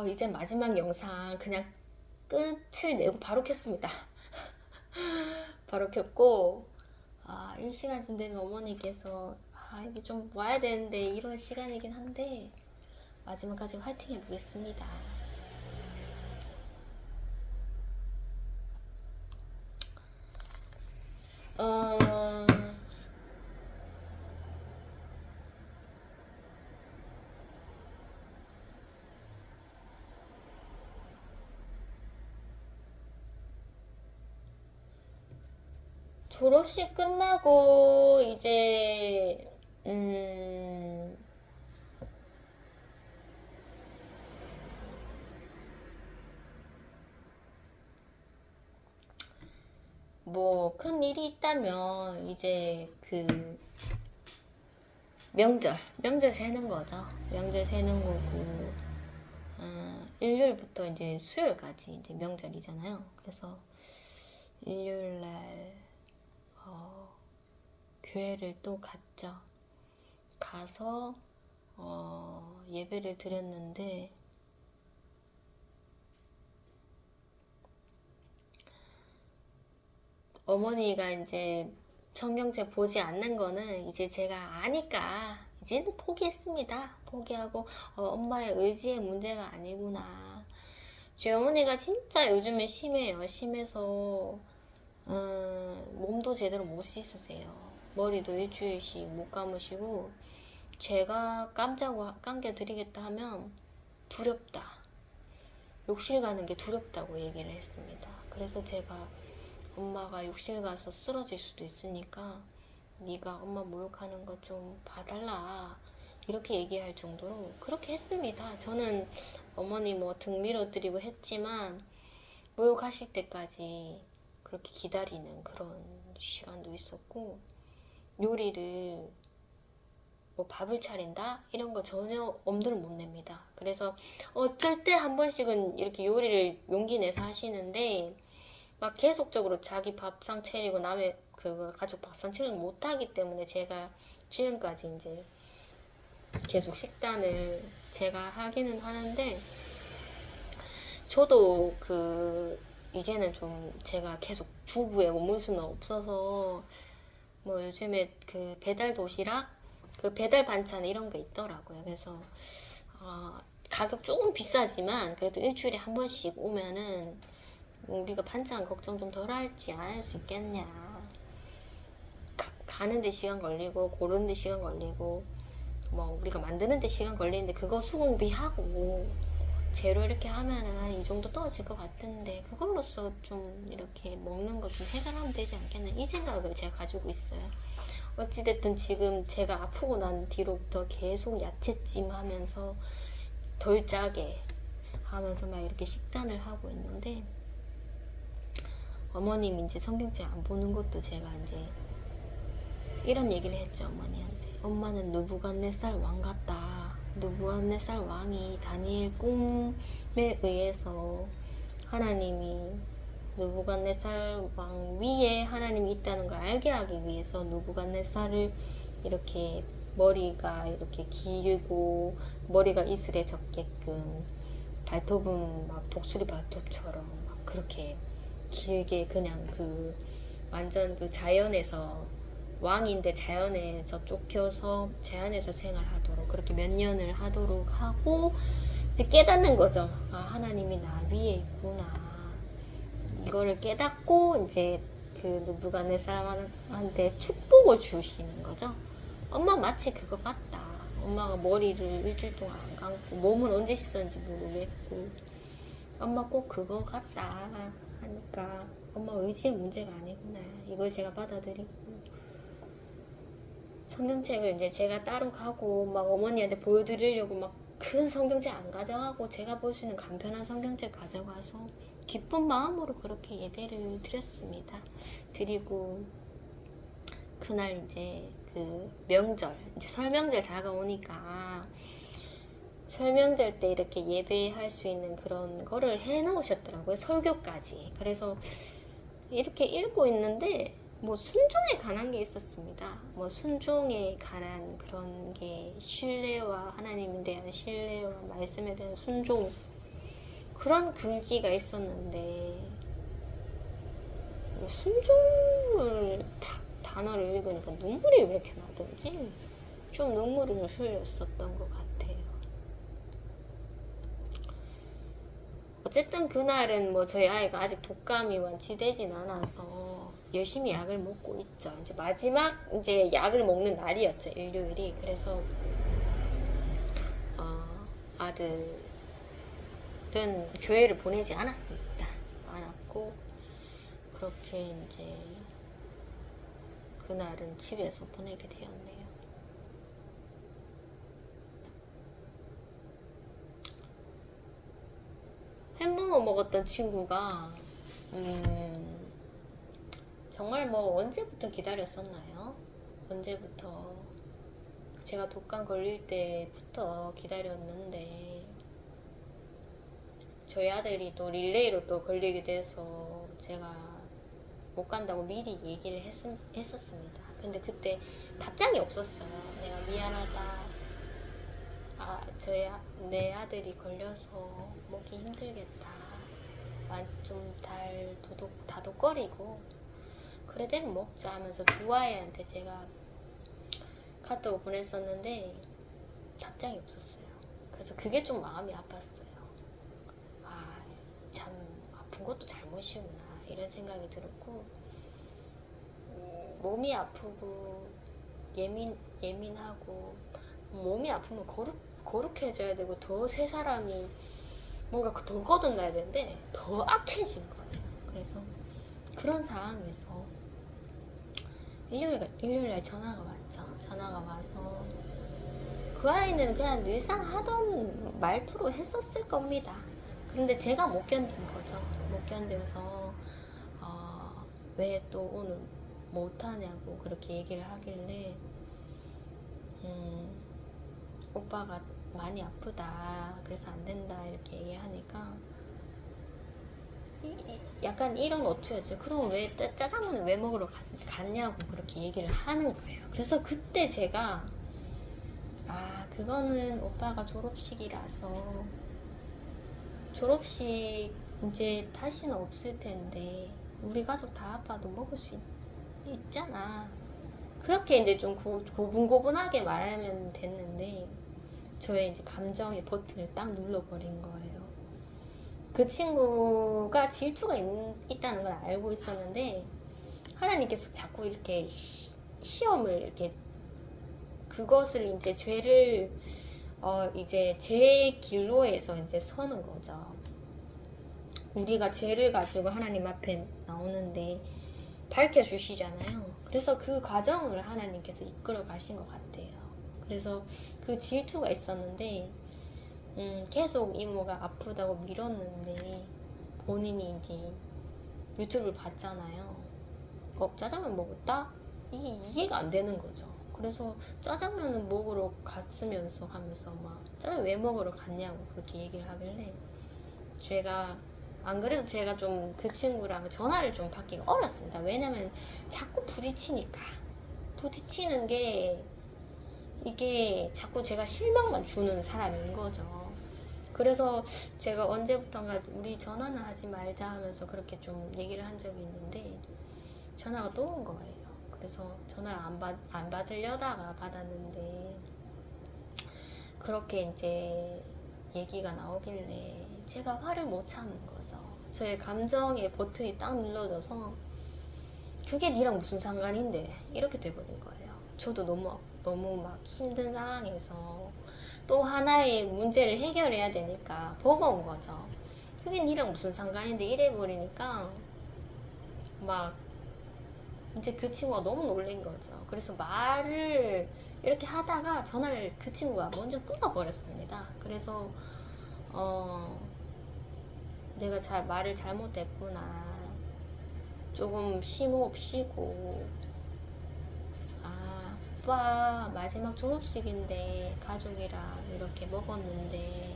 이제 마지막 영상 그냥 끝을 내고 바로 켰습니다. 바로 켰고, 이 시간쯤 되면 어머니께서, 이제 좀 와야 되는데, 이런 시간이긴 한데, 마지막까지 화이팅 해보겠습니다. 어, 졸업식 끝나고, 이제, 뭐, 큰 일이 있다면, 이제 명절 세는 거죠. 명절 세는 거고, 일요일부터 이제 수요일까지 이제 명절이잖아요. 그래서 일요일 날 교회를 또 갔죠. 가서 예배를 드렸는데 어머니가 이제 성경책 보지 않는 거는 이제 제가 아니까 이제는 포기했습니다. 포기하고 엄마의 의지의 문제가 아니구나. 저희 어머니가 진짜 요즘에 심해요. 심해서 몸도 제대로 못 씻으세요. 머리도 일주일씩 못 감으시고 제가 감겨 드리겠다 하면 두렵다. 욕실 가는 게 두렵다고 얘기를 했습니다. 그래서 제가 엄마가 욕실 가서 쓰러질 수도 있으니까 네가 엄마 모욕하는 거 좀 봐달라 이렇게 얘기할 정도로 그렇게 했습니다. 저는 어머니 뭐 등 밀어드리고 했지만 모욕하실 때까지 그렇게 기다리는 그런 시간도 있었고 요리를 뭐 밥을 차린다 이런 거 전혀 엄두를 못 냅니다. 그래서 어쩔 때 한 번씩은 이렇게 요리를 용기 내서 하시는데 막 계속적으로 자기 밥상 차리고 남의 그 가족 밥상 차리고 못하기 때문에 제가 지금까지 이제 계속 식단을 제가 하기는 하는데 저도 이제는 좀 제가 계속 주부에 머물 수는 없어서 뭐 요즘에 그 배달 도시락 그 배달 반찬 이런 게 있더라고요. 그래서 가격 조금 비싸지만 그래도 일주일에 한 번씩 오면은 우리가 반찬 걱정 좀 덜 할지 안 할 수 있겠냐. 가는데 시간 걸리고 고르는데 시간 걸리고 뭐 우리가 만드는데 시간 걸리는데 그거 수공비하고 재료 이렇게 하면은 한 이 정도 떨어질 것 같은데 그걸로써 좀 이렇게 먹는 거 좀 해결하면 되지 않겠나 이 생각을 제가 가지고 있어요. 어찌됐든 지금 제가 아프고 난 뒤로부터 계속 야채찜 하면서 덜 짜게 하면서 막 이렇게 식단을 하고 있는데 어머님 이제 성경책 안 보는 것도 제가 이제 이런 얘기를 했죠. 어머니한테 엄마는 느부갓네살 왕 같다. 느부갓네살 왕이 다니엘 꿈에 의해서 하나님이 느부갓네살 왕 위에 하나님이 있다는 걸 알게 하기 위해서 느부갓네살을 이렇게 머리가 이렇게 길고 머리가 이슬에 젖게끔 발톱은 막 독수리 발톱처럼 막 그렇게 길게 그냥 완전 자연에서 왕인데 자연에서 쫓겨서 자연에서 생활하도록 그렇게 몇 년을 하도록 하고 이제 깨닫는 거죠. 하나님이 나 위에 있구나. 이거를 깨닫고 이제 느부갓네살한테 축복을 주시는 거죠. 엄마 마치 그거 같다. 엄마가 머리를 일주일 동안 안 감고 몸은 언제 씻었는지 모르겠고 엄마 꼭 그거 같다 하니까 엄마 의지의 문제가 아니구나. 이걸 제가 받아들이고 성경책을 이제 제가 따로 가고 막 어머니한테 보여드리려고 막 큰 성경책 안 가져가고 제가 볼 수 있는 간편한 성경책 가져가서 기쁜 마음으로 그렇게 예배를 드렸습니다. 드리고 그날 이제 명절 이제 설명절 다가오니까 설명절 때 이렇게 예배할 수 있는 그런 거를 해 놓으셨더라고요. 설교까지. 그래서 이렇게 읽고 있는데 뭐 순종에 관한 게 있었습니다. 뭐 순종에 관한 그런 게 신뢰와 하나님에 대한 신뢰와 말씀에 대한 순종 그런 글귀가 있었는데 순종을 딱 단어를 읽으니까 눈물이 왜 이렇게 나든지 좀 눈물을 흘렸었던 것 같아요. 어쨌든 그날은 뭐 저희 아이가 아직 독감이 완치되진 않아서 열심히 약을 먹고 있죠. 이제 마지막 이제 약을 먹는 날이었죠, 일요일이. 그래서 아들은 교회를 보내지 않았습니다. 않았고 그렇게 이제 그날은 집에서 보내게 되었네요. 햄버거 먹었던 친구가 정말 뭐 언제부터 기다렸었나요? 언제부터 제가 독감 걸릴 때부터 기다렸는데 저희 아들이 또 릴레이로 또 걸리게 돼서 제가 못 간다고 미리 얘기를 했었습니다. 근데 그때 답장이 없었어요. 내가 미안하다. 내 아들이 걸려서 먹기 힘들겠다. 좀 다독거리고 그래 되면 먹자 하면서 두 아이한테 제가 카톡을 보냈었는데 답장이 없었어요. 그래서 그게 좀 마음이 아팠어요. 참 아픈 것도 잘못이구나 이런 생각이 들었고 몸이 아프고 예민하고 몸이 아프면 거룩해져야 되고 더 세 사람이 뭔가 더 거듭나야 되는데 더 악해진 거예요. 그래서 그런 상황에서 일요일날 전화가 왔죠. 전화가 와서 그 아이는 그냥 늘상 하던 말투로 했었을 겁니다. 근데 제가 못 견딘 거죠. 못 견뎌서 왜 또 오늘 못하냐고 그렇게 얘기를 하길래 오빠가 많이 아프다 그래서 안 된다 이렇게 얘기하니까 약간 이런 어투였죠. 그럼 왜 짜장면을 왜 먹으러 갔냐고 그렇게 얘기를 하는 거예요. 그래서 그때 제가 그거는 오빠가 졸업식이라서 졸업식 이제 다시는 없을 텐데 우리 가족 다 아파도 먹을 수 있잖아. 그렇게 이제 좀 고분고분하게 말하면 됐는데 저의 이제 감정의 버튼을 딱 눌러버린 거예요. 그 친구가 질투가 있다는 걸 알고 있었는데 하나님께서 자꾸 이렇게 시험을 이렇게 그것을 이제 죄를 이제 죄 길로에서 이제 서는 거죠. 우리가 죄를 가지고 하나님 앞에 나오는데 밝혀주시잖아요. 그래서 그 과정을 하나님께서 이끌어 가신 것 같아요. 그래서 그 질투가 있었는데 계속 이모가 아프다고 미뤘는데 본인이 이제 유튜브를 봤잖아요. 짜장면 먹었다? 이게 이해가 안 되는 거죠. 그래서 짜장면은 먹으러 갔으면서 하면서 막 짜장면 왜 먹으러 갔냐고 그렇게 얘기를 하길래 안 그래도 제가 좀 그 친구랑 전화를 좀 받기가 어렵습니다. 왜냐면 자꾸 부딪히니까 부딪히는 게 이게 자꾸 제가 실망만 주는 사람인 거죠. 그래서 제가 언제부턴가 우리 전화는 하지 말자 하면서 그렇게 좀 얘기를 한 적이 있는데 전화가 또 온 거예요. 그래서 전화를 안 받으려다가 받았는데 그렇게 이제 얘기가 나오길래 제가 화를 못 참은 거죠. 저의 감정의 버튼이 딱 눌러져서 그게 니랑 무슨 상관인데 이렇게 돼버린 거예요. 저도 너무 막 힘든 상황에서 또 하나의 문제를 해결해야 되니까 버거운 거죠. 그게 니랑 무슨 상관인데 이래버리니까 막 이제 그 친구가 너무 놀란 거죠. 그래서 말을 이렇게 하다가 전화를 그 친구가 먼저 끊어버렸습니다. 그래서 내가 말을 잘못했구나. 조금 심호흡 쉬고 오빠 마지막 졸업식인데 가족이랑 이렇게 먹었는데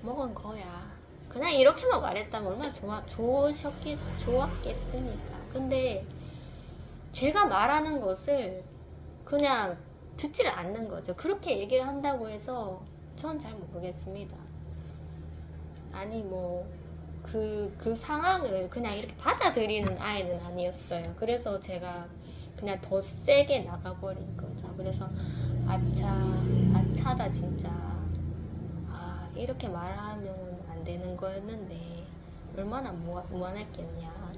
먹은 거야. 그냥 이렇게만 말했다면 얼마나 좋았겠습니까. 근데 제가 말하는 것을 그냥 듣지를 않는 거죠. 그렇게 얘기를 한다고 해서 전 잘 모르겠습니다. 아니 뭐 그 상황을 그냥 이렇게 받아들이는 아이는 아니었어요. 그래서 제가 그냥 더 세게 나가버린 거죠. 그래서 아차다 진짜. 아 이렇게 말하면 안 되는 거였는데 얼마나 무안했겠냐.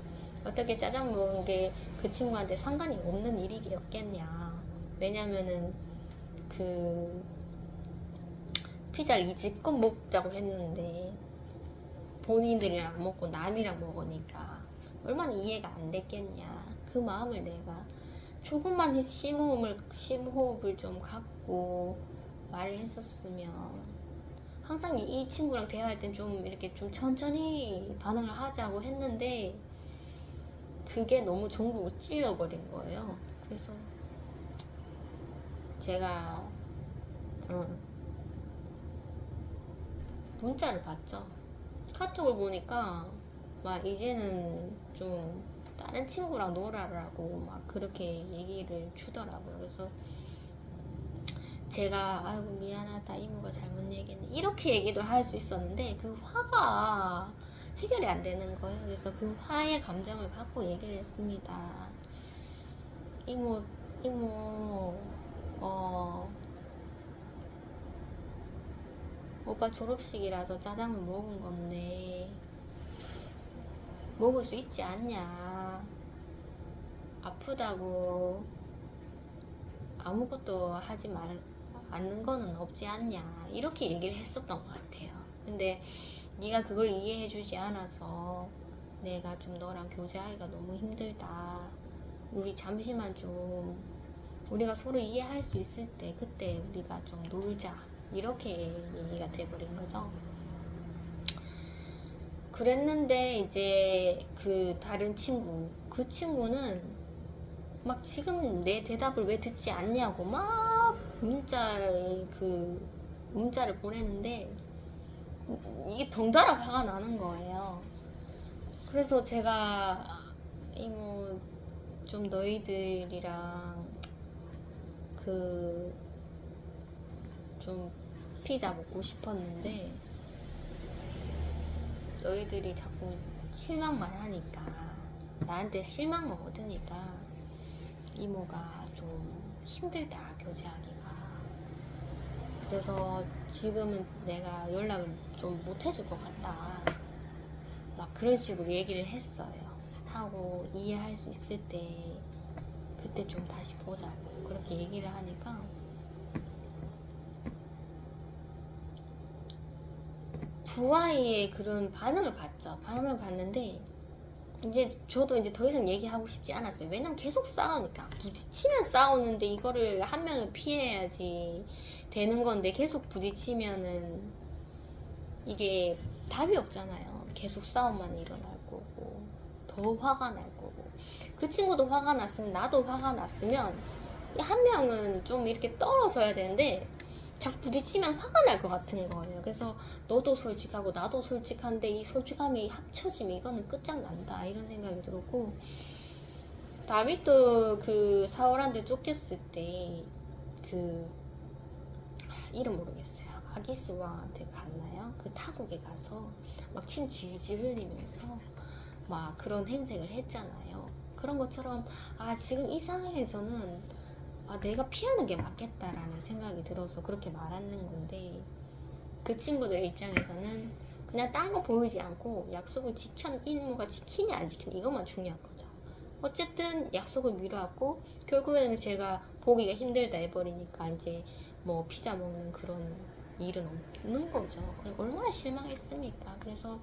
어떻게 짜장 먹은 게 그 친구한테 상관이 없는 일이었겠냐. 왜냐면은 그 피자를 이제껏 먹자고 했는데 본인들이랑 안 먹고 남이랑 먹으니까 얼마나 이해가 안 됐겠냐. 그 마음을 내가 조금만 심호흡을 좀 갖고 말을 했었으면, 항상 이 친구랑 대화할 땐 좀 이렇게 좀 천천히 반응을 하자고 했는데 그게 너무 전국을 찔러버린 거예요. 그래서 제가 문자를 봤죠. 카톡을 보니까 막 이제는 좀 다른 친구랑 놀아라고 막 그렇게 얘기를 주더라고요. 그래서 제가 아이고 미안하다, 이모가 잘못 얘기했네, 이렇게 얘기도 할 수 있었는데 그 화가 해결이 안 되는 거예요. 그래서 그 화의 감정을 갖고 얘기를 했습니다. 이모 오빠 졸업식이라서 짜장을 먹은 건데 먹을 수 있지 않냐. 아프다고 아무것도 하지 않는 거는 없지 않냐. 이렇게 얘기를 했었던 것 같아요. 근데 네가 그걸 이해해주지 않아서 내가 좀 너랑 교제하기가 너무 힘들다. 우리 잠시만 좀 우리가 서로 이해할 수 있을 때 그때 우리가 좀 놀자. 이렇게 얘기가 돼버린 거죠. 그랬는데 이제 그 다른 친구, 그 친구는 막 지금 내 대답을 왜 듣지 않냐고 막 문자를 보내는데 이게 덩달아 화가 나는 거예요. 그래서 제가 이모 좀 너희들이랑 좀 피자 먹고 싶었는데 너희들이 자꾸 실망만 하니까, 나한테 실망만 얻으니까 이모가 좀 힘들다 교제하기가. 그래서 지금은 내가 연락을 좀 못 해줄 것 같다. 막 그런 식으로 얘기를 했어요. 하고 이해할 수 있을 때 그때 좀 다시 보자고 그렇게 얘기를 하니까 두 아이의 그런 반응을 봤죠. 반응을 봤는데 이제 저도 이제 더 이상 얘기하고 싶지 않았어요. 왜냐면 계속 싸우니까. 부딪히면 싸우는데 이거를 한 명을 피해야지 되는 건데 계속 부딪히면은 이게 답이 없잖아요. 계속 싸움만 일어날 거고 더 화가 날 거고. 그 친구도 화가 났으면 나도 화가 났으면 한 명은 좀 이렇게 떨어져야 되는데 자꾸 부딪히면 화가 날 것 같은 거예요. 그래서 너도 솔직하고 나도 솔직한데 이 솔직함이 합쳐지면 이거는 끝장난다, 이런 생각이 들었고, 다윗도 그 사울한테 쫓겼을 때 이름 모르겠어요. 아기스 왕한테 갔나요? 그 타국에 가서 막 침 질질 흘리면서 막 그런 행색을 했잖아요. 그런 것처럼 지금 이 상황에서는 내가 피하는 게 맞겠다라는 생각이 들어서 그렇게 말하는 건데, 그 친구들 입장에서는 그냥 딴 거 보이지 않고 약속을 이모가 지키냐 안 지키냐 이것만 중요한 거죠. 어쨌든 약속을 미뤄왔고 결국에는 제가 보기가 힘들다 해버리니까 이제 뭐 피자 먹는 그런 일은 없는 거죠. 얼마나 실망했습니까. 그래서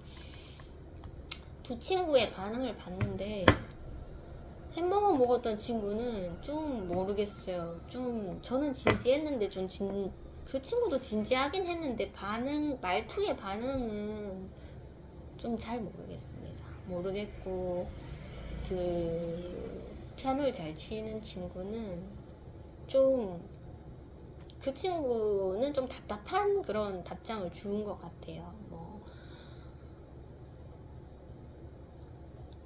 두 친구의 반응을 봤는데 햄버거 먹었던 친구는 좀 모르겠어요. 좀 저는 진지했는데 그 친구도 진지하긴 했는데 말투의 반응은 좀 잘 모르겠고, 그 피아노를 잘 치는 친구는 그 친구는 좀 답답한 그런 답장을 준 것 같아요.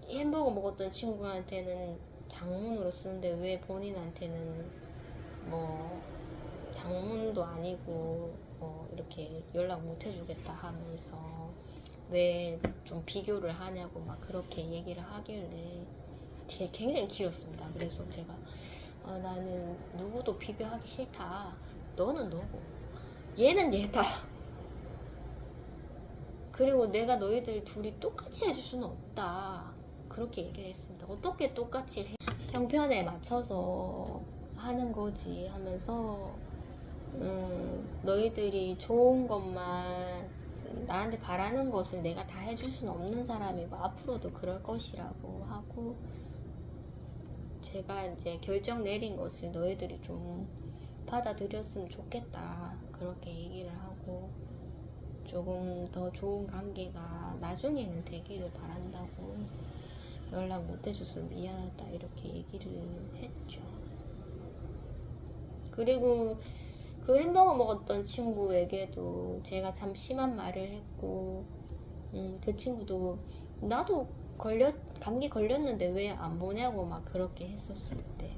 햄버거 먹었던 친구한테는 장문으로 쓰는데 왜 본인한테는 뭐 장문도 아니고 이렇게 연락 못 해주겠다 하면서 왜 좀 비교를 하냐고 막 그렇게 얘기를 하길래 되게 굉장히 길었습니다. 그래서 제가 나는 누구도 비교하기 싫다. 너는 너고 얘는 얘다. 그리고 내가 너희들 둘이 똑같이 해줄 수는 없다. 그렇게 얘기를 했습니다. 어떻게 똑같이 형편에 맞춰서 하는 거지 하면서 너희들이 좋은 것만 나한테 바라는 것을 내가 다 해줄 수는 없는 사람이고 앞으로도 그럴 것이라고 하고, 제가 이제 결정 내린 것을 너희들이 좀 받아들였으면 좋겠다 그렇게 얘기를 하고, 조금 더 좋은 관계가 나중에는 되기를 바란다고, 연락 못 해줘서 미안하다 이렇게 얘기를 했죠. 그리고 그 햄버거 먹었던 친구에게도 제가 참 심한 말을 했고, 그 친구도 나도 감기 걸렸는데 왜 안 보냐고 막 그렇게 했었을 때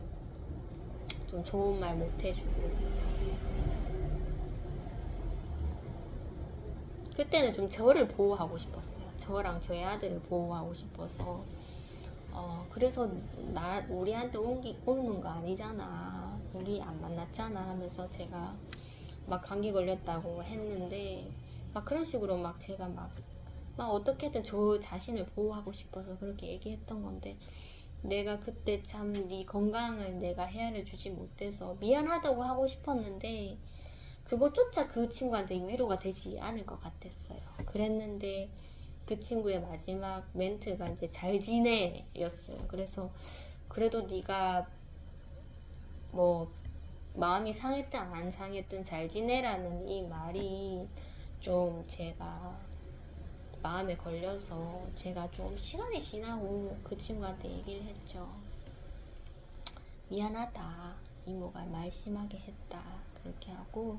좀 좋은 말 못 해주고, 그때는 좀 저를 보호하고 싶었어요. 저랑 저희 아들을 보호하고 싶어서 그래서 우리한테 오는 거 아니잖아, 우리 안 만났잖아 하면서 제가 막 감기 걸렸다고 했는데, 막 그런 식으로 막 제가 막 어떻게든 저 자신을 보호하고 싶어서 그렇게 얘기했던 건데, 내가 그때 참 네 건강을 내가 헤아려 주지 못해서 미안하다고 하고 싶었는데 그것조차 그 친구한테 위로가 되지 않을 것 같았어요. 그랬는데 그 친구의 마지막 멘트가 이제 잘 지내 였어요. 그래서 그래도 네가 뭐 마음이 상했든 안 상했든 잘 지내라는 이 말이 좀 제가 마음에 걸려서 제가 좀 시간이 지나고 그 친구한테 얘기를 했죠. 미안하다, 이모가 말 심하게 했다 그렇게 하고,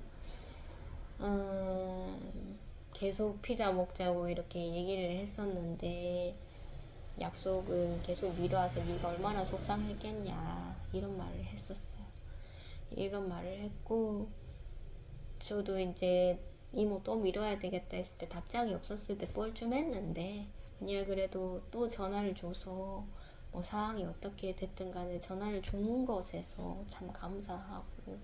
계속 피자 먹자고 이렇게 얘기를 했었는데 약속을 계속 미뤄와서 네가 얼마나 속상했겠냐 이런 말을 했었어요. 이런 말을 했고, 저도 이제 이모 또 미뤄야 되겠다 했을 때 답장이 없었을 때 뻘쭘했는데, 얘 그래도 또 전화를 줘서 뭐 상황이 어떻게 됐든 간에 전화를 준 것에서 참 감사하고,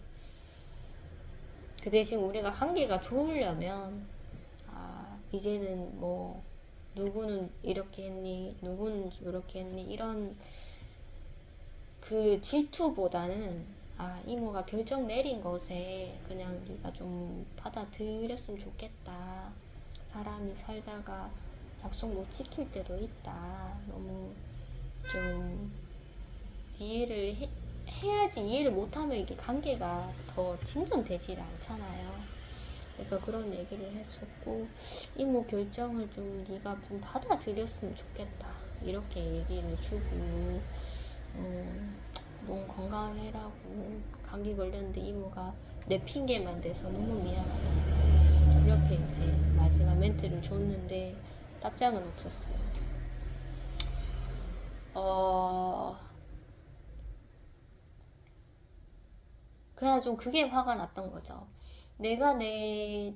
그 대신 우리가 관계가 좋으려면 이제는 뭐 누구는 이렇게 했니 누구는 이렇게 했니 이런 그 질투보다는 이모가 결정 내린 것에 그냥 네가 좀 받아들였으면 좋겠다. 사람이 살다가 약속 못 지킬 때도 있다. 너무 좀 이해를 해야지, 이해를 못하면 이게 관계가 더 진전되질 않잖아요. 그래서 그런 얘기를 했었고, 이모 결정을 좀 네가 좀 받아들였으면 좋겠다 이렇게 얘기를 주고, 몸 건강해라고, 감기 걸렸는데 이모가 내 핑계만 대서 너무 미안하다 이렇게 이제 마지막 멘트를 줬는데 답장은 없었어요. 그냥 좀 그게 화가 났던 거죠. 내가 내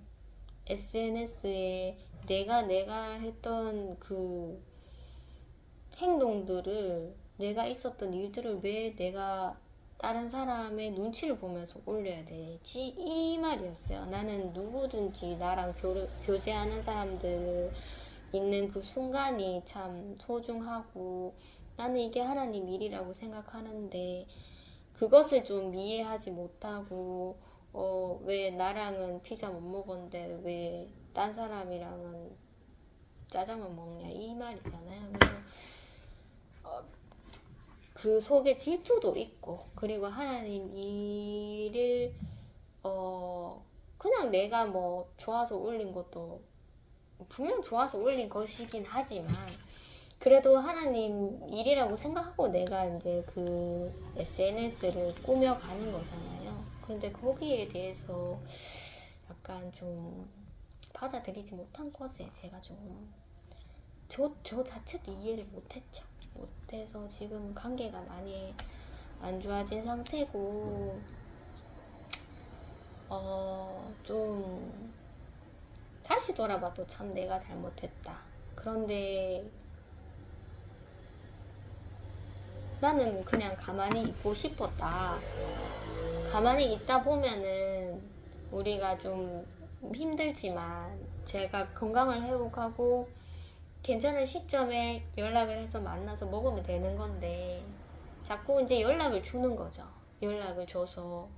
SNS에 내가 했던 그 행동들을, 내가 있었던 일들을 왜 내가 다른 사람의 눈치를 보면서 올려야 되지? 이 말이었어요. 나는 누구든지 나랑 교제하는 사람들 있는 그 순간이 참 소중하고, 나는 이게 하나님 일이라고 생각하는데 그것을 좀 이해하지 못하고 왜 나랑은 피자 못 먹었는데 왜 딴 사람이랑은 짜장면 먹냐 이 말이잖아요. 그래서 그 속에 질투도 있고, 그리고 하나님 일을 그냥 내가 뭐 좋아서 올린 것도 분명 좋아서 올린 것이긴 하지만 그래도 하나님 일이라고 생각하고 내가 이제 그 SNS를 꾸며가는 거잖아요. 그런데 거기에 대해서 약간 좀 받아들이지 못한 것에 제가 좀 저 자체도 이해를 못했죠. 못해서 지금 관계가 많이 안 좋아진 상태고, 좀 다시 돌아봐도 참 내가 잘못했다. 그런데 나는 그냥 가만히 있고 싶었다. 가만히 있다 보면은 우리가 좀 힘들지만 제가 건강을 회복하고 괜찮은 시점에 연락을 해서 만나서 먹으면 되는 건데 자꾸 이제 연락을 주는 거죠. 연락을 줘서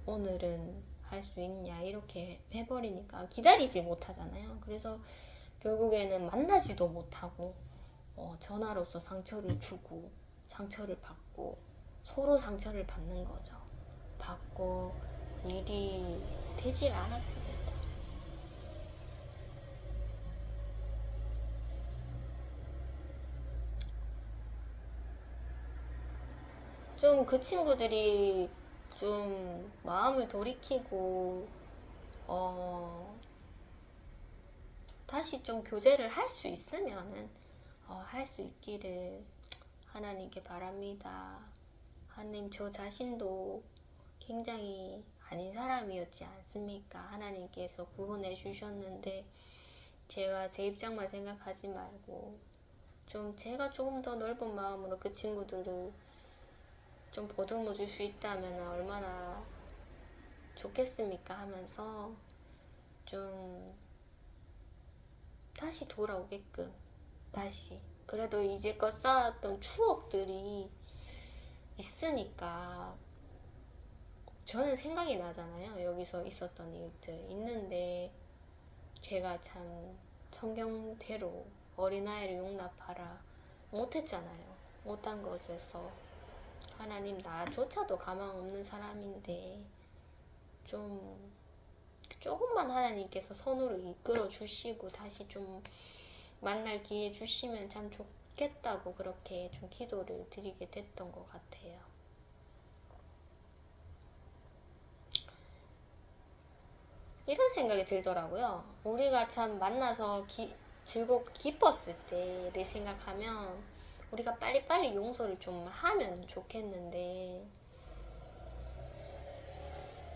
오늘은 할 수 있냐 이렇게 해버리니까 기다리지 못하잖아요. 그래서 결국에는 만나지도 못하고 전화로서 상처를 주고 상처를 받고 서로 상처를 받는 거죠. 받고 일이 되질 않았습니다. 좀 그 친구들이 좀 마음을 돌이키고 다시 좀 교제를 할 수 있으면은 할 수 있기를 하나님께 바랍니다. 하나님, 저 자신도 굉장히 아닌 사람이었지 않습니까? 하나님께서 구원해 주셨는데 제가 제 입장만 생각하지 말고 좀 제가 조금 더 넓은 마음으로 그 친구들을 좀 보듬어 줄 수 있다면 얼마나 좋겠습니까? 하면서 좀 다시 돌아오게끔 다시 그래도 이제껏 쌓았던 추억들이 있으니까 저는 생각이 나잖아요. 여기서 있었던 일들 있는데 제가 참 성경대로 어린아이를 용납하라 못했잖아요. 못한 것에서 하나님, 나조차도 가망 없는 사람인데 좀 조금만 하나님께서 손으로 이끌어 주시고 다시 좀 만날 기회 주시면 참 좋겠다고 그렇게 좀 기도를 드리게 됐던 것 같아요. 이런 생각이 들더라고요. 우리가 참 만나서 즐겁고 기뻤을 때를 생각하면 우리가 빨리빨리 용서를 좀 하면 좋겠는데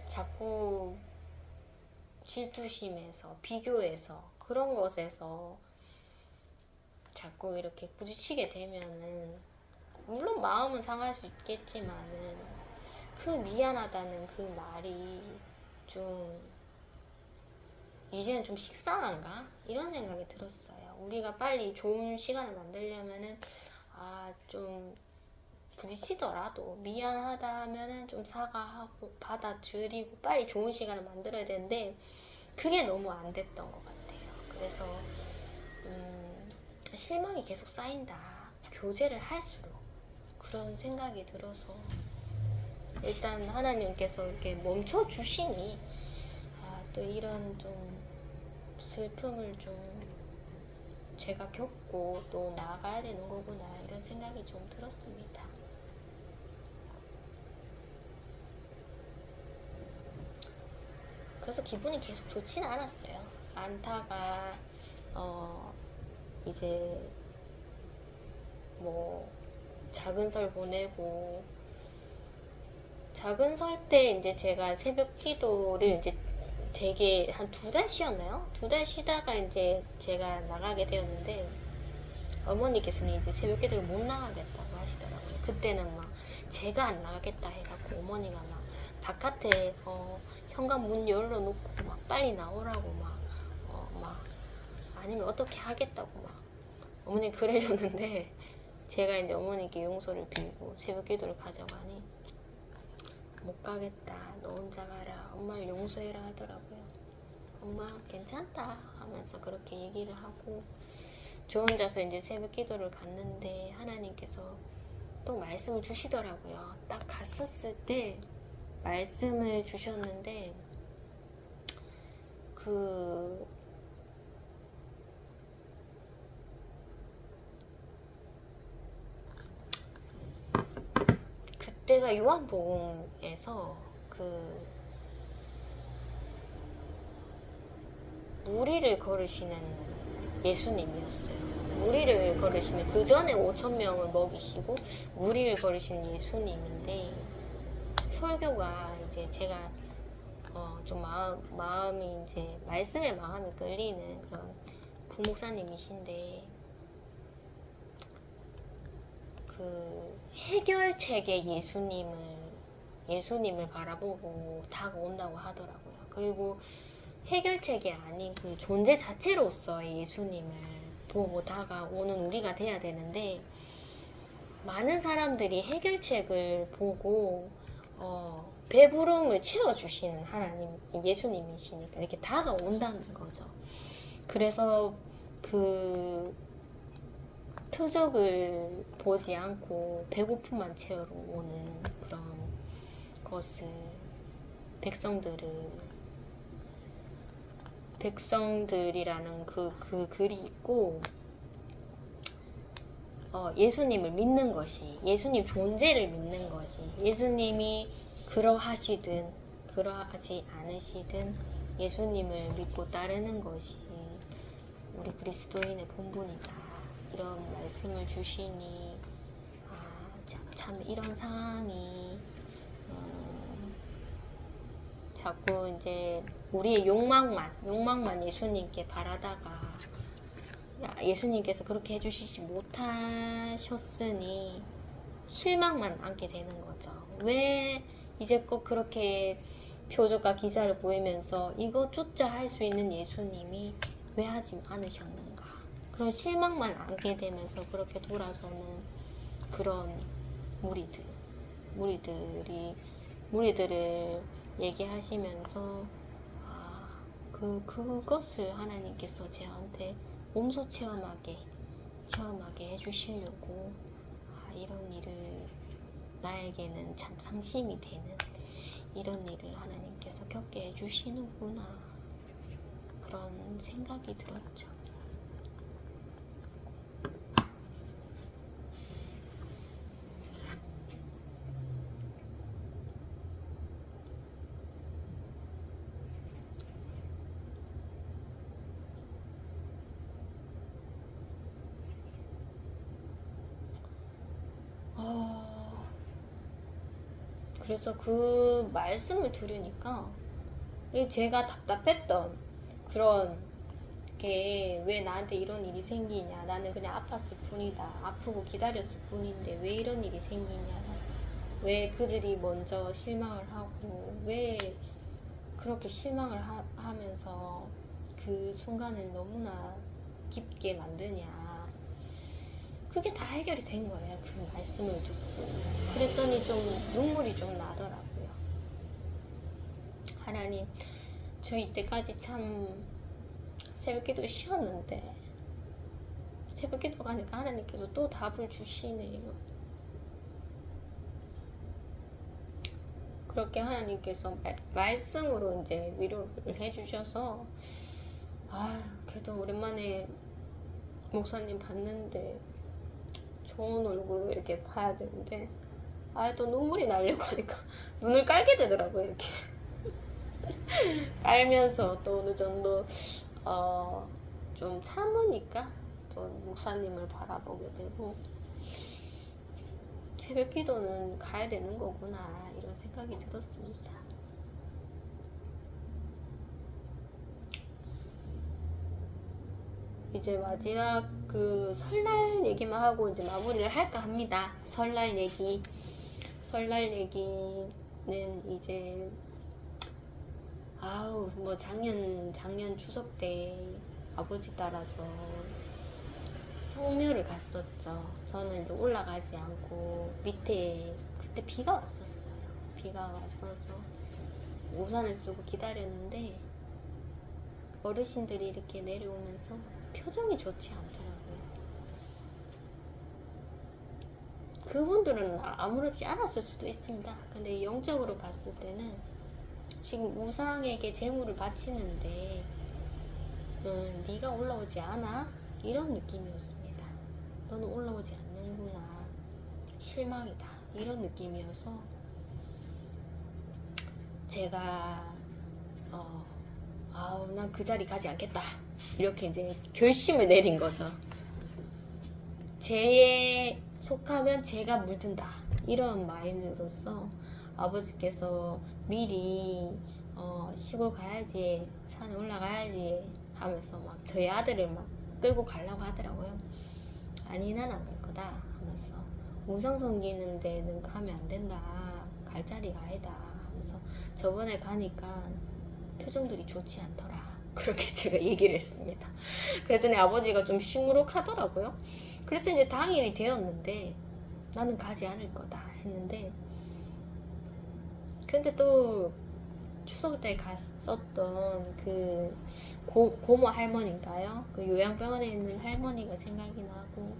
자꾸 질투심에서 비교해서 그런 것에서 자꾸 이렇게 부딪히게 되면은 물론 마음은 상할 수 있겠지만은 그 미안하다는 그 말이 좀 이제는 좀 식상한가? 이런 생각이 들었어요. 우리가 빨리 좋은 시간을 만들려면은 좀 부딪히더라도 미안하다 하면은 좀 사과하고 받아들이고 빨리 좋은 시간을 만들어야 되는데 그게 너무 안 됐던 것 같아요. 그래서 실망이 계속 쌓인다. 교제를 할수록 그런 생각이 들어서 일단 하나님께서 이렇게 멈춰 주시니 또 이런 좀 슬픔을 좀 제가 겪고 또 나아가야 되는 거구나 이런 생각이 좀 들었습니다. 그래서 기분이 계속 좋지는 않았어요. 안타가 이제 뭐 작은 설 보내고 작은 설 때 이제 제가 새벽 기도를 이제 되게 한 2달 쉬었나요? 2달 쉬다가 이제 제가 나가게 되었는데 어머니께서는 이제 새벽 기도를 못 나가겠다고 하시더라고요. 그때는 막 제가 안 나가겠다 해갖고 어머니가 막 바깥에 현관 문 열어놓고 막 빨리 나오라고 막 아니면 어떻게 하겠다고 막 어머니 그래줬는데 제가 이제 어머니께 용서를 빌고 새벽 기도를 가져가니 못 가겠다. 너 혼자 가라. 엄마를 용서해라 하더라고요. 엄마 괜찮다 하면서 그렇게 얘기를 하고 저 혼자서 이제 새벽 기도를 갔는데 하나님께서 또 말씀을 주시더라고요. 딱 갔었을 때 말씀을 주셨는데 그때가 요한복음에서 무리를 걸으시는 예수님이었어요. 무리를 걸으시는, 그 전에 5천 명을 먹이시고 무리를 걸으시는 예수님인데, 설교가 이제 제가 좀 마음이 이제 말씀에 마음이 끌리는 그런 부목사님이신데, 그 해결책의 예수님을 바라보고 다가온다고 하더라고요. 그리고 해결책이 아닌 그 존재 자체로서의 예수님을 보고 다가오는 우리가 돼야 되는데, 많은 사람들이 해결책을 보고 배부름을 채워주시는 하나님, 예수님이시니까 이렇게 다가온다는 거죠. 그래서 그 표적을 보지 않고 배고픔만 채우러 오는 그런 것을 백성들이라는 그 글이 있고, 예수님을 믿는 것이, 예수님 존재를 믿는 것이, 예수님이 그러하시든 그러하지 않으시든 예수님을 믿고 따르는 것이 우리 그리스도인의 본분이다, 이런 말씀을 주시니, 참 이런 상황이 자꾸 이제 우리의 욕망만 예수님께 바라다가 예수님께서 그렇게 해주시지 못하셨으니 실망만 안게 되는 거죠. 왜 이제껏 그렇게 표적과 기사를 보이면서 이것조차 할 수 있는 예수님이 왜 하지 않으셨는가, 그런 실망만 안게 되면서 그렇게 돌아서는 그런 무리들을 얘기하시면서, 그것을 하나님께서 저한테 몸소 체험하게 해주시려고, 이런 일을, 나에게는 참 상심이 되는 이런 일을 하나님께서 겪게 해주시는구나, 그런 생각이 들었죠. 그래서 그 말씀을 들으니까 제가 답답했던 그런 게, 왜 나한테 이런 일이 생기냐, 나는 그냥 아팠을 뿐이다, 아프고 기다렸을 뿐인데 왜 이런 일이 생기냐, 왜 그들이 먼저 실망을 하고 왜 그렇게 실망을 하면서 그 순간을 너무나 깊게 만드냐, 그게 다 해결이 된 거예요. 그 말씀을 듣고 그랬더니 좀 눈물이 좀 나더라고요. 하나님, 저 이때까지 참 새벽기도 쉬었는데 새벽기도 가니까 하나님께서 또 답을 주시네요. 그렇게 하나님께서 말씀으로 이제 위로를 해주셔서, 그래도 오랜만에 목사님 봤는데 좋은 얼굴로 이렇게 봐야 되는데, 또 눈물이 나려고 하니까 눈을 깔게 되더라고요. 이렇게 깔면서 또 어느 정도 좀 참으니까 또 목사님을 바라보게 되고, 새벽 기도는 가야 되는 거구나, 이런 생각이 들었습니다. 이제 마지막 그 설날 얘기만 하고 이제 마무리를 할까 합니다. 설날 얘기는 이제 뭐 작년 추석 때 아버지 따라서 성묘를 갔었죠. 저는 이제 올라가지 않고 밑에, 그때 비가 왔었어요. 비가 왔어서 우산을 쓰고 기다렸는데 어르신들이 이렇게 내려오면서 표정이 좋지 않더라고요. 그분들은 아무렇지 않았을 수도 있습니다. 근데 영적으로 봤을 때는 지금 우상에게 제물을 바치는데 네가 올라오지 않아? 이런 느낌이었습니다. 너는 올라오지 않는구나, 실망이다, 이런 느낌이어서 제가 난 그 자리 가지 않겠다. 이렇게 이제 결심을 내린 거죠. 제에 속하면 제가 묻은다. 이런 마인드로서 아버지께서 미리 시골 가야지, 산에 올라가야지 하면서 막 저희 아들을 막 끌고 가려고 하더라고요. 아니, 난 안 갈 거다 하면서, 우상 섬기는 데는 가면 안 된다. 갈 자리가 아니다 하면서, 저번에 가니까 표정들이 좋지 않더라. 그렇게 제가 얘기를 했습니다. 그랬더니 아버지가 좀 시무룩하더라고요. 그래서 이제 당일이 되었는데 나는 가지 않을 거다 했는데, 근데 또 추석 때 갔었던 그 고모 할머니인가요? 그 요양병원에 있는 할머니가 생각이 나고,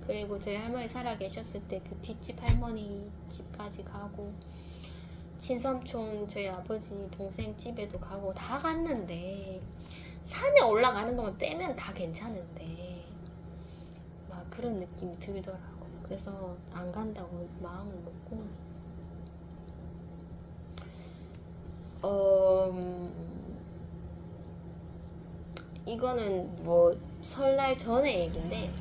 그리고 저희 할머니 살아 계셨을 때 그 뒷집 할머니 집까지 가고, 친삼촌 저희 아버지 동생 집에도 가고 다 갔는데, 산에 올라가는 것만 빼면 다 괜찮은데 막 그런 느낌이 들더라고. 그래서 안 간다고 마음을 먹고, 이거는 뭐 설날 전에 얘기인데,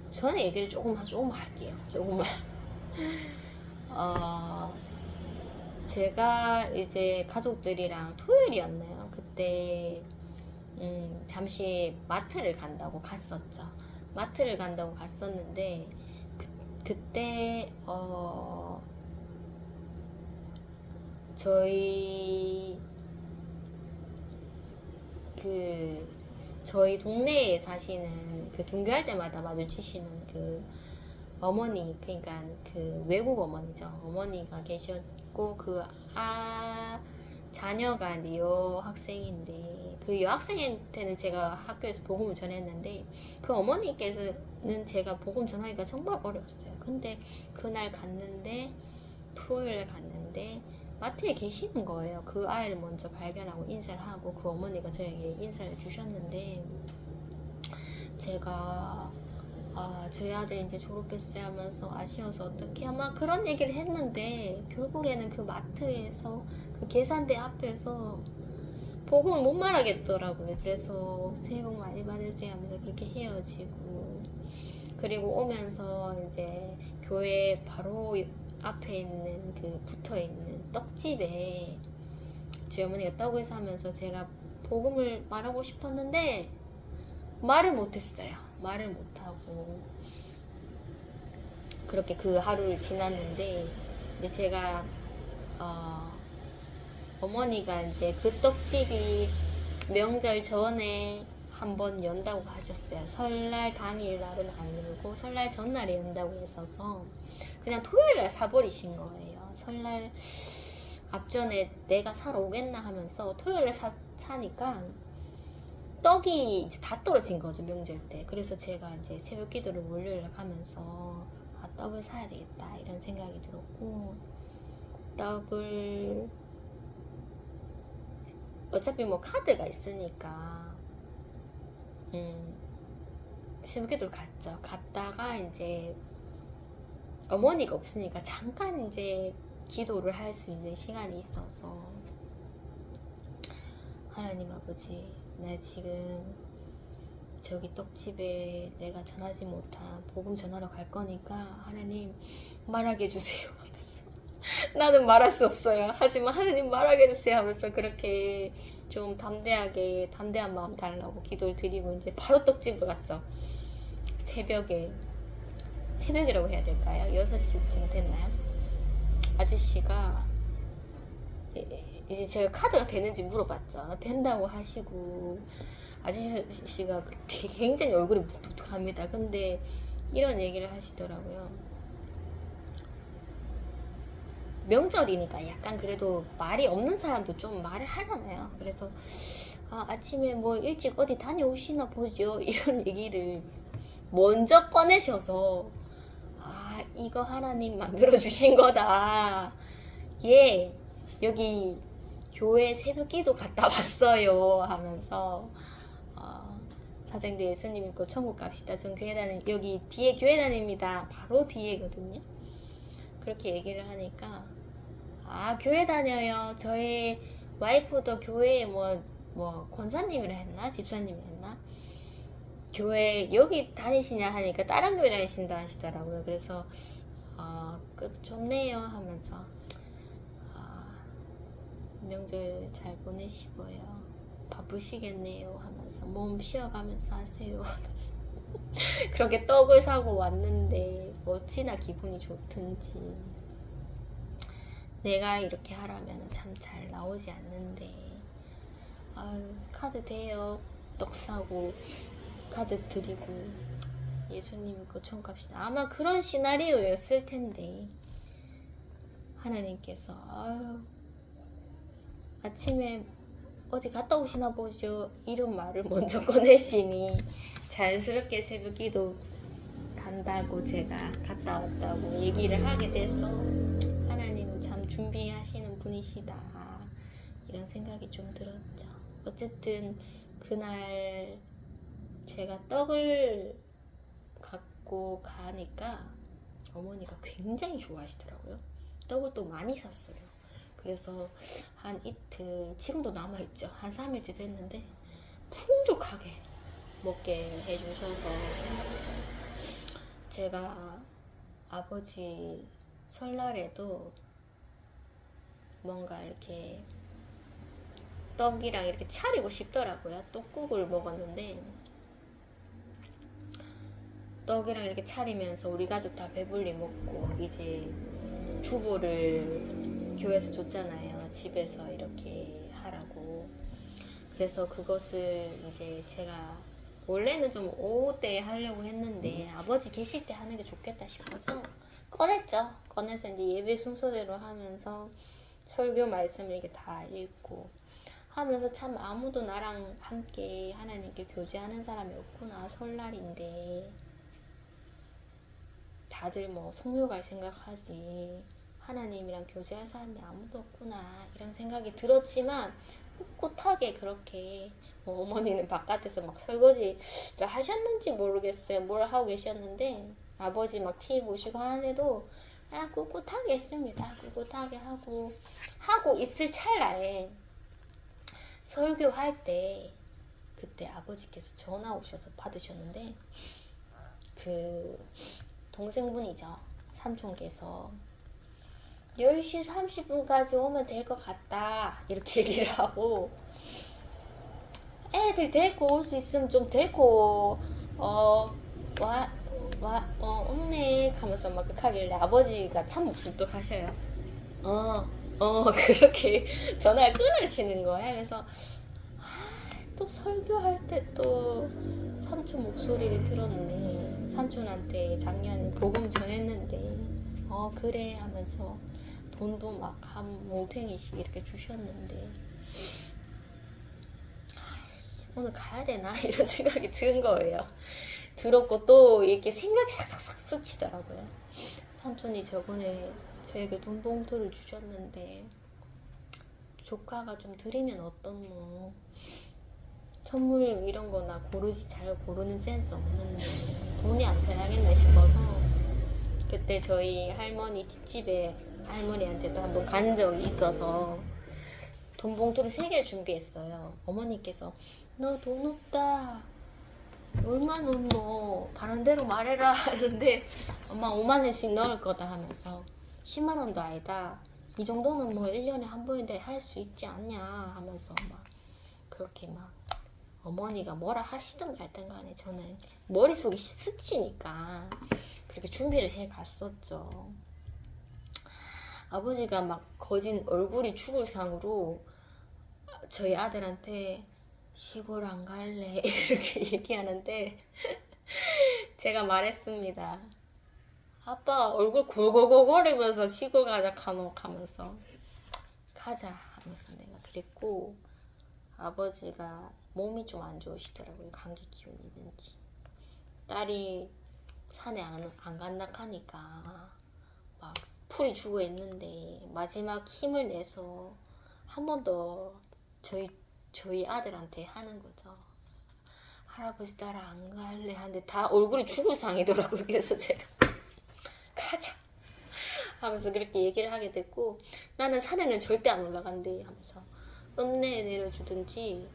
전에 얘기를 조금 할게요. 조금만. 제가 이제 가족들이랑 토요일이었나요? 그때 잠시 마트를 간다고 갔었죠. 마트를 간다고 갔었는데, 그때 저희 동네에 사시는 그 등교할 때마다 마주치시는 그 어머니, 그러니까 그 외국 어머니죠. 어머니가 계셨고, 자녀가 이제 여학생인데, 그 여학생한테는 제가 학교에서 복음을 전했는데, 그 어머니께서는 제가 복음 전하기가 정말 어려웠어요. 근데 그날 갔는데, 토요일 갔는데 마트에 계시는 거예요. 그 아이를 먼저 발견하고 인사를 하고, 그 어머니가 저에게 인사를 주셨는데, 제가 저희 아들 이제 졸업했어요 하면서 아쉬워서 어떻게 아마 그런 얘기를 했는데, 결국에는 그 마트에서 그 계산대 앞에서 복음을 못 말하겠더라고요. 그래서 새해 복 많이 받으세요 하면서 그렇게 헤어지고, 그리고 오면서 이제 교회 바로 앞에 있는 그 붙어 있는 떡집에 저희 어머니가 떡을 사면서 제가 복음을 말하고 싶었는데 말을 못했어요. 말을 못하고 그렇게 그 하루를 지났는데, 이제 제가 어머니가 이제 그 떡집이 명절 전에 한번 연다고 하셨어요. 설날 당일 날은 아니고 설날 전날에 연다고 했어서 그냥 토요일날 사버리신 거예요. 설날 앞전에 내가 사러 오겠나 하면서 토요일에 사니까 떡이 이제 다 떨어진 거죠, 명절 때. 그래서 제가 이제 새벽 기도를 월요일에 가면서 떡을 사야 되겠다 이런 생각이 들었고, 떡을 어차피 뭐 카드가 있으니까 새벽 기도를 갔죠. 갔다가 이제 어머니가 없으니까 잠깐 이제 기도를 할 수 있는 시간이 있어서, 하나님 아버지, 나 지금 저기 떡집에 내가 전하지 못한 복음 전하러 갈 거니까 하나님 말하게 해주세요 하면서 나는 말할 수 없어요. 하지만 하나님 말하게 해주세요 하면서 그렇게 좀 담대한 마음 달라고 기도를 드리고 이제 바로 떡집을 갔죠. 새벽이라고 해야 될까요? 6시쯤 됐나요? 아저씨가 이제 제가 카드가 되는지 물어봤죠. 된다고 하시고, 아저씨가 되게 굉장히 얼굴이 무뚝뚝합니다. 근데 이런 얘기를 하시더라고요. 명절이니까 약간 그래도 말이 없는 사람도 좀 말을 하잖아요. 그래서 아침에 뭐 일찍 어디 다녀오시나 보죠, 이런 얘기를 먼저 꺼내셔서, 이거 하나님 만들어주신 거다. 예, 여기 교회 새벽 기도 갔다 왔어요 하면서 사장도 예수님 믿고 천국 갑시다. 전 교회 여기 뒤에 교회 다닙니다. 바로 뒤에거든요. 그렇게 얘기를 하니까 교회 다녀요. 저의 와이프도 교회에 뭐 권사님이라 했나 집사님이라 했나 교회 여기 다니시냐 하니까 다른 교회 다니신다 하시더라고요. 그래서 좋네요 하면서 명절 잘 보내시고요. 바쁘시겠네요 하면서 몸 쉬어가면서 하세요 하면서 그렇게 떡을 사고 왔는데 어찌나 기분이 좋든지 내가 이렇게 하라면 참 잘 나오지 않는데 아유 카드 대요 떡 사고 카드 드리고 예수님이 고총값이다 아마 그런 시나리오였을 텐데 하나님께서 아유 아침에 어디 갔다 오시나 보죠 이런 말을 먼저 꺼내시니 자연스럽게 새벽기도 간다고 제가 갔다 왔다고 얘기를 하게 돼서 하나님은 참 준비하시는 분이시다 이런 생각이 좀 들었죠. 어쨌든 그날 제가 떡을 갖고 가니까 어머니가 굉장히 좋아하시더라고요. 떡을 또 많이 샀어요. 그래서 한 이틀, 지금도 남아있죠. 한 3일째 됐는데 풍족하게 먹게 해주셔서 제가 아버지 설날에도 뭔가 이렇게 떡이랑 이렇게 차리고 싶더라고요. 떡국을 먹었는데 떡이랑 이렇게 차리면서 우리 가족 다 배불리 먹고 이제 주보를 교회에서 줬잖아요. 집에서 이렇게 하라고. 그래서 그것을 이제 제가 원래는 좀 오후 때 하려고 했는데 아버지 계실 때 하는 게 좋겠다 싶어서 꺼냈죠. 꺼내서 이제 예배 순서대로 하면서 설교 말씀을 이렇게 다 읽고 하면서 참 아무도 나랑 함께 하나님께 교제하는 사람이 없구나. 설날인데 다들 뭐 성묘갈 생각하지 하나님이랑 교제할 사람이 아무도 없구나 이런 생각이 들었지만 꿋꿋하게 그렇게 뭐 어머니는 바깥에서 막 설거지를 하셨는지 모르겠어요. 뭘 하고 계셨는데 아버지 막 TV 보시고 하는데도 그냥 꿋꿋하게 했습니다. 꿋꿋하게 하고 있을 찰나에 설교할 때 그때 아버지께서 전화 오셔서 받으셨는데 그 동생분이죠. 삼촌께서 10시 30분까지 오면 될 것 같다 이렇게 얘기를 하고 애들 데리고 올 수 있으면 좀 데리고 없네 하면서 막 하길래 아버지가 참 목소리도 가셔요. 그렇게 전화를 끊으시는 거예요. 그래서 또 설교할 때 또 삼촌 목소리를 들었네. 삼촌한테 작년에 복음 전했는데 그래 하면서 돈도 막 한 뭉탱이씩 이렇게 주셨는데 오늘 가야 되나 이런 생각이 든 거예요. 들었고 또 이렇게 생각이 싹싹싹 스치더라고요. 삼촌이 저번에 저에게 돈 봉투를 주셨는데 조카가 좀 드리면 어떻노. 선물 이런 거나 고르지 잘 고르는 센스 없는데 돈이 안 편하겠나 싶어서 그때 저희 할머니 뒷집에 할머니한테도 한번 간 적이 있어서 돈 봉투를 3개 준비했어요. 어머니께서 너 돈 없다 얼마 넣노 바른대로 말해라 하는데 엄마 5만원씩 넣을 거다 하면서 10만원도 아니다 이 정도는 뭐 1년에 한 번인데 할 수 있지 않냐 하면서 막 그렇게 막 어머니가 뭐라 하시든 말든 간에 저는 머릿속이 스치니까 그렇게 준비를 해 갔었죠. 아버지가 막 거진 얼굴이 죽을 상으로 저희 아들한테 시골 안 갈래 이렇게 얘기하는데 제가 말했습니다. 아빠 얼굴 골골골거리면서 시골 가자 카노 하면서 가자 하면서 내가 그랬고 아버지가 몸이 좀 안 좋으시더라고요. 감기 기운이 있는지. 딸이 산에 안 간다 하니까 막 풀이 죽어 있는데 마지막 힘을 내서 한 번 더 저희 아들한테 하는 거죠. 할아버지 따라 안 갈래 하는데 다 얼굴이 죽을 상이더라고요. 그래서 제가 가자 하면서 그렇게 얘기를 하게 됐고 나는 산에는 절대 안 올라간대 하면서 읍내에 내려주든지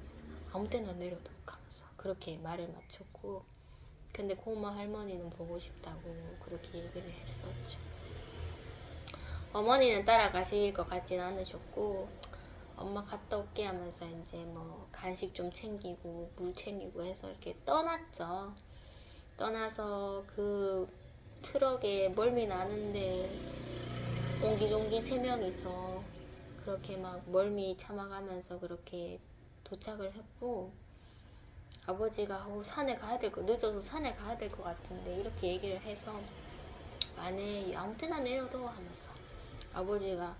아무 때나 내려도 가면서 그렇게 말을 맞췄고, 근데 고마 할머니는 보고 싶다고 그렇게 얘기를 했었죠. 어머니는 따라가실 것 같진 않으셨고, 엄마 갔다 올게 하면서 이제 뭐 간식 좀 챙기고 물 챙기고 해서 이렇게 떠났죠. 떠나서 그 트럭에 멀미 나는데 옹기종기 3명이서 그렇게 막 멀미 참아가면서 그렇게 도착을 했고, 아버지가 산에 가야 될 거, 늦어서 산에 가야 될 것 같은데 이렇게 얘기를 해서 안에 아무 때나 내려도 하면서 아버지가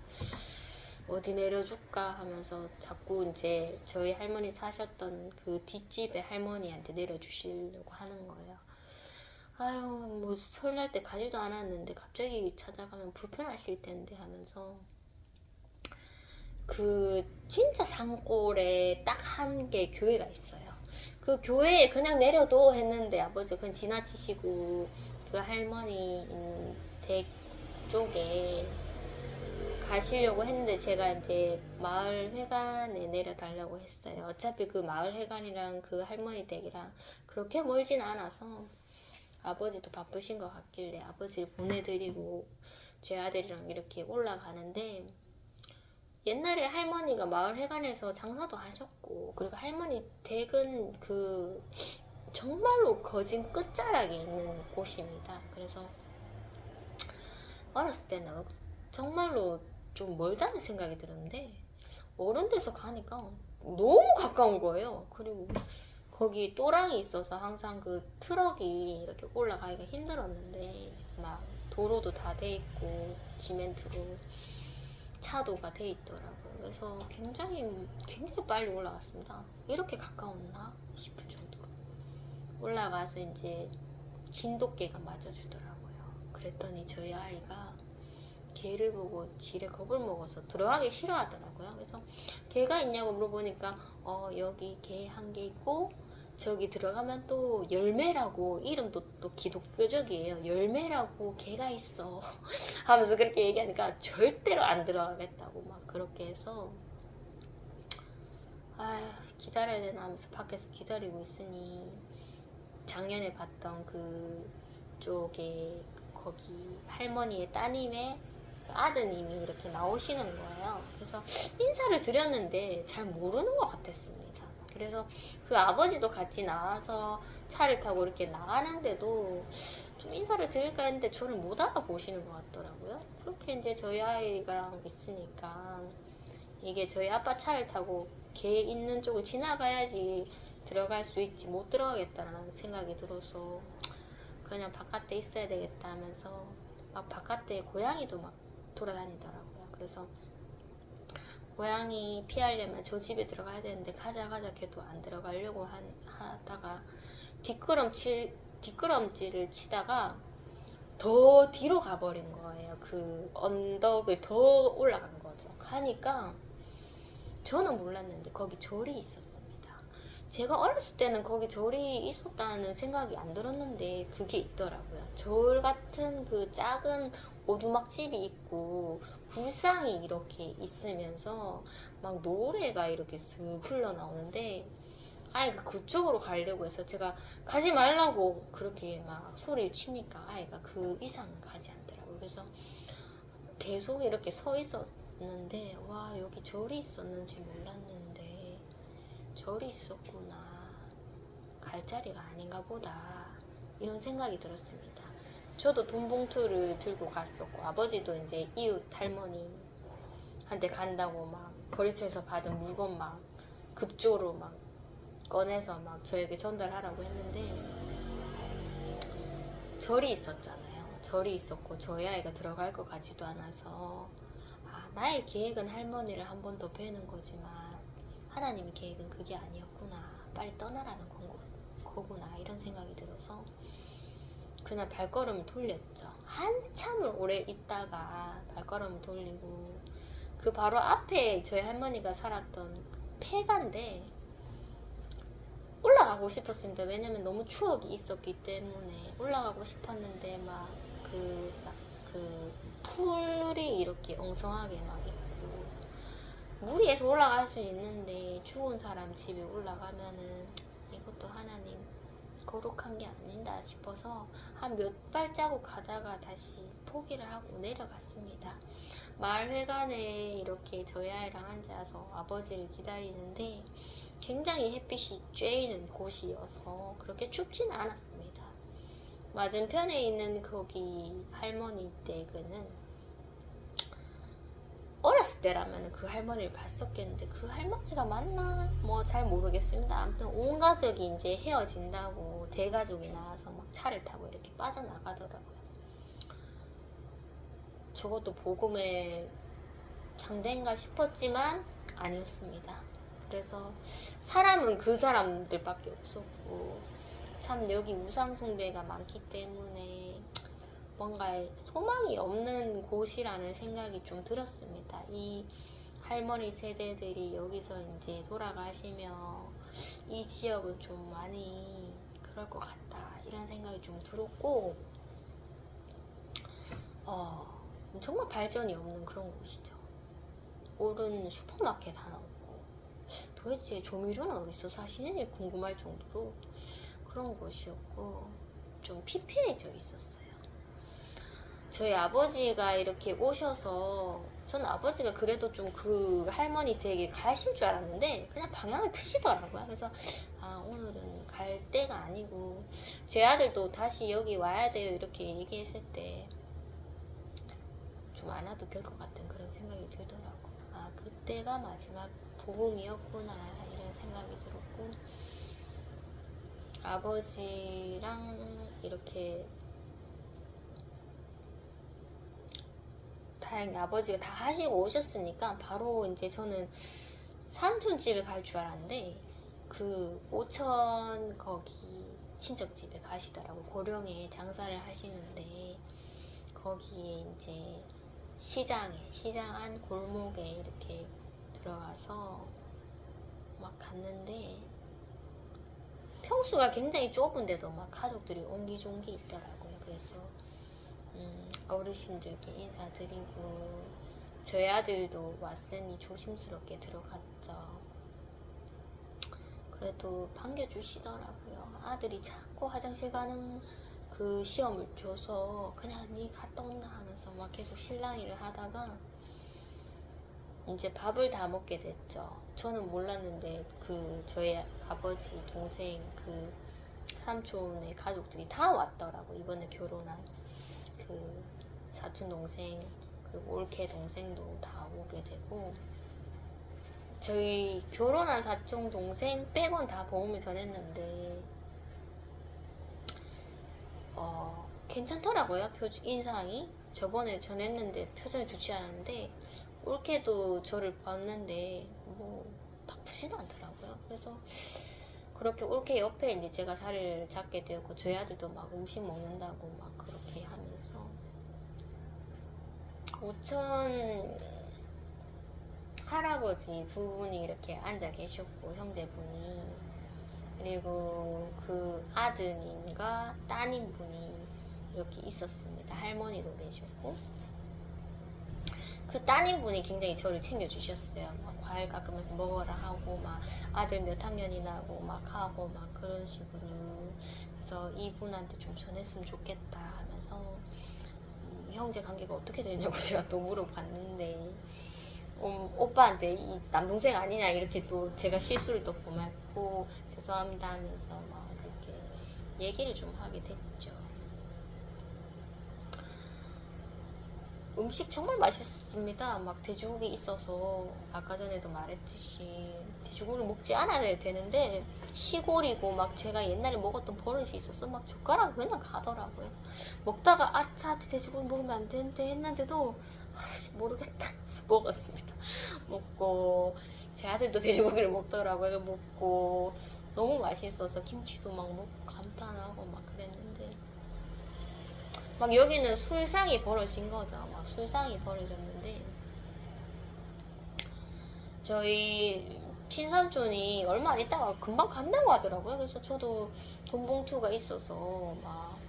어디 내려줄까 하면서 자꾸 이제 저희 할머니 사셨던 그 뒷집에 할머니한테 내려주시려고 하는 거예요. 아유, 뭐 설날 때 가지도 않았는데 갑자기 찾아가면 불편하실 텐데 하면서, 그 진짜 산골에 딱 한 개 교회가 있어요. 그 교회에 그냥 내려도 했는데 아버지가 그냥 지나치시고 그 할머니 댁 쪽에 가시려고 했는데 제가 이제 마을 회관에 내려달라고 했어요. 어차피 그 마을 회관이랑 그 할머니 댁이랑 그렇게 멀진 않아서 아버지도 바쁘신 것 같길래 아버지를 보내드리고 제 아들이랑 이렇게 올라가는데, 옛날에 할머니가 마을 회관에서 장사도 하셨고, 그리고 할머니 댁은 그 정말로 거진 끝자락에 있는 곳입니다. 그래서 어렸을 때는 정말로 좀 멀다는 생각이 들었는데 어른 돼서 가니까 너무 가까운 거예요. 그리고 거기 또랑이 있어서 항상 그 트럭이 이렇게 올라가기가 힘들었는데 막 도로도 다 돼 있고 지멘트로 차도가 돼 있더라고요. 그래서 굉장히 빨리 올라갔습니다. 이렇게 가까웠나 싶을 정도로 올라가서 이제 진돗개가 맞아주더라고요. 그랬더니 저희 아이가 개를 보고 지레 겁을 먹어서 들어가기 싫어하더라고요. 그래서 개가 있냐고 물어보니까 여기 개 한 개 있고 저기 들어가면 또 열매라고, 이름도 또 기독교적이에요. 열매라고 개가 있어 하면서 그렇게 얘기하니까 절대로 안 들어가겠다고 막 그렇게 해서, 아휴 기다려야 되나 하면서 밖에서 기다리고 있으니 작년에 봤던 그 쪽에 거기 할머니의 따님의 아드님이 이렇게 나오시는 거예요. 그래서 인사를 드렸는데 잘 모르는 것 같았습니다. 그래서 그 아버지도 같이 나와서 차를 타고 이렇게 나가는데도 좀 인사를 드릴까 했는데 저를 못 알아보시는 것 같더라고요. 그렇게 이제 저희 아이랑 있으니까 이게 저희 아빠 차를 타고 걔 있는 쪽을 지나가야지 들어갈 수 있지 못 들어가겠다라는 생각이 들어서 그냥 바깥에 있어야 되겠다 하면서 막 바깥에 고양이도 막 돌아다니더라고요. 그래서 고양이 피하려면 저 집에 들어가야 되는데 가자 걔도 안 들어가려고 하다가 뒷걸음질을 치다가 더 뒤로 가버린 거예요. 그 언덕을 더 올라간 거죠. 가니까 저는 몰랐는데 거기 절이 있었습니다. 제가 어렸을 때는 거기 절이 있었다는 생각이 안 들었는데 그게 있더라고요. 절 같은 그 작은 오두막집이 있고 불상이 이렇게 있으면서 막 노래가 이렇게 슥 흘러나오는데 아이가 그쪽으로 가려고 해서 제가 가지 말라고 그렇게 막 소리를 치니까 아이가 그 이상은 가지 않더라고요. 그래서 계속 이렇게 서 있었는데 와 여기 절이 있었는지 몰랐는데 절이 있었구나, 갈 자리가 아닌가 보다, 이런 생각이 들었습니다. 저도 돈 봉투를 들고 갔었고 아버지도 이제 이웃 할머니한테 간다고 막 거래처에서 받은 물건 막 급조로 막 꺼내서 막 저에게 전달하라고 했는데 절이 있었잖아요. 절이 있었고 저희 아이가 들어갈 것 같지도 않아서 나의 계획은 할머니를 한 번 더 뵈는 거지만 하나님의 계획은 그게 아니었구나, 빨리 떠나라는 거구나 이런 생각이 들어서 그냥 발걸음을 돌렸죠. 한참을 오래 있다가 발걸음을 돌리고 그 바로 앞에 저희 할머니가 살았던 폐가인데 올라가고 싶었습니다. 왜냐면 너무 추억이 있었기 때문에 올라가고 싶었는데 막 그 풀이 이렇게 엉성하게 막 있고 무리해서 올라갈 수 있는데 죽은 사람 집에 올라가면은 이것도 하나님 거룩한 게 아닌가 싶어서 한 몇 발자국 가다가 다시 포기를 하고 내려갔습니다. 마을회관에 이렇게 저희 아이랑 앉아서 아버지를 기다리는데 굉장히 햇빛이 쬐이는 곳이어서 그렇게 춥지는 않았습니다. 맞은편에 있는 거기 할머니 댁은 어렸을 때라면 그 할머니를 봤었겠는데 그 할머니가 맞나? 뭐 잘 모르겠습니다. 아무튼 온 가족이 이제 헤어진다고 대가족이 나와서 막 차를 타고 이렇게 빠져나가더라고요. 저것도 복음의 장대인가 싶었지만 아니었습니다. 그래서 사람은 그 사람들밖에 없었고 참 여기 우상숭배가 많기 때문에 뭔가 소망이 없는 곳이라는 생각이 좀 들었습니다. 이 할머니 세대들이 여기서 이제 돌아가시며 이 지역은 좀 많이 그럴 것 같다 이런 생각이 좀 들었고 정말 발전이 없는 그런 곳이죠. 오른 슈퍼마켓 하나 없고 도대체 조미료는 어디서 사시는지 궁금할 정도로 그런 곳이었고 좀 피폐해져 있었어요. 저희 아버지가 이렇게 오셔서 저는 아버지가 그래도 좀 그 할머니 댁에 가실 줄 알았는데 그냥 방향을 트시더라고요. 그래서 오늘은 갈 때가 아니고 제 아들도 다시 여기 와야 돼요 이렇게 얘기했을 때 좀 안 와도 될 것 같은 그런 생각이 들더라고. 그때가 마지막 복음이었구나 이런 생각이 들었고 아버지랑 이렇게 다행히 아버지가 다 하시고 오셨으니까 바로 이제 저는 삼촌 집에 갈 줄 알았는데 그 오천 거기 친척 집에 가시더라고. 고령에 장사를 하시는데 거기에 이제 시장 안 골목에 이렇게 들어가서 막 갔는데 평수가 굉장히 좁은데도 막 가족들이 옹기종기 있더라고요. 그래서 어르신들께 인사드리고 저희 아들도 왔으니 조심스럽게 들어갔죠. 그래도 반겨주시더라고요. 아들이 자꾸 화장실 가는 그 시험을 줘서 그냥 니 갔다 온다 하면서 막 계속 실랑이를 하다가 이제 밥을 다 먹게 됐죠. 저는 몰랐는데 그 저희 아버지 동생 그 삼촌의 가족들이 다 왔더라고. 이번에 결혼한 그 사촌 동생 그리고 올케 동생도 다 오게 되고 저희 결혼한 사촌 동생 빼곤 다 보험을 전했는데 괜찮더라고요. 인상이 저번에 전했는데 표정이 좋지 않았는데 올케도 저를 봤는데 뭐 나쁘진 않더라고요. 그래서 그렇게 올케 옆에 이제 제가 자리를 잡게 되었고 저희 아들도 막 음식 먹는다고 막 그렇게 하면서 오천 할아버지 두 분이 이렇게 앉아 계셨고 형제분이 그리고 그 아드님과 따님분이 이렇게 있었습니다. 할머니도 계셨고 그 따님분이 굉장히 저를 챙겨주셨어요. 막 과일 깎으면서 먹어라 하고 막 아들 몇 학년이나 하고 막 하고 막 그런 식으로 그래서 이분한테 좀 전했으면 좋겠다 하면서 형제 관계가 어떻게 되냐고 제가 또 물어봤는데 오빠한테 이 남동생 아니냐 이렇게 또 제가 실수를 또 고맙고 죄송합니다 하면서 막 그렇게 얘기를 좀 하게 됐죠. 음식 정말 맛있었습니다. 막 돼지고기 있어서 아까 전에도 말했듯이 돼지고기를 먹지 않아야 되는데 시골이고 막 제가 옛날에 먹었던 버릇이 있어서 막 젓가락 그냥 가더라고요. 먹다가 아차 돼지고기 먹으면 안 되는데 했는데도 모르겠다 하면서 먹었습니다. 먹고 제 아들도 돼지고기를 먹더라고요. 먹고 너무 맛있어서 김치도 막 먹고 감탄하고 막 그랬는데 막 여기는 술상이 벌어진 거죠. 막 술상이 벌어졌는데 저희 친삼촌이 얼마 안 있다가 금방 간다고 하더라고요. 그래서 저도 돈 봉투가 있어서 막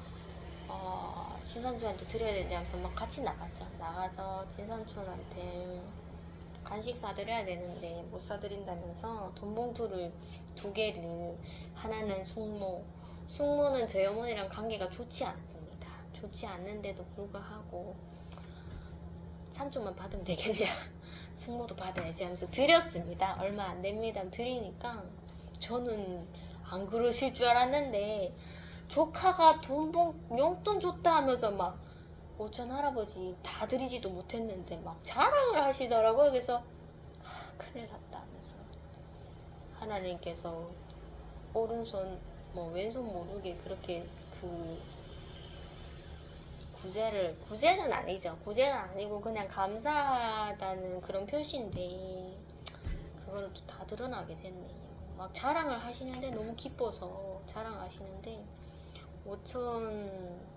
친삼촌한테 드려야 되는데 하면서 막 같이 나갔죠. 나가서 친삼촌한테 간식 사드려야 되는데 못 사드린다면서 돈 봉투를 2개를, 하나는 숙모는 저희 어머니랑 관계가 좋지 않습니다. 좋지 않는데도 불구하고 삼촌만 받으면 되겠냐, 숙모도 받아야지 하면서 드렸습니다. 얼마 안 됩니다. 드리니까 저는 안 그러실 줄 알았는데 조카가 용돈 줬다 하면서 막 오천 할아버지 다 드리지도 못했는데 막 자랑을 하시더라고요. 그래서 큰일 났다 하면서 하나님께서 오른손 왼손 모르게 그렇게 구제는 아니고 그냥 감사하다는 그런 표시인데 그거를 또 다 드러나게 됐네요. 막 자랑을 하시는데 너무 기뻐서 자랑하시는데 오천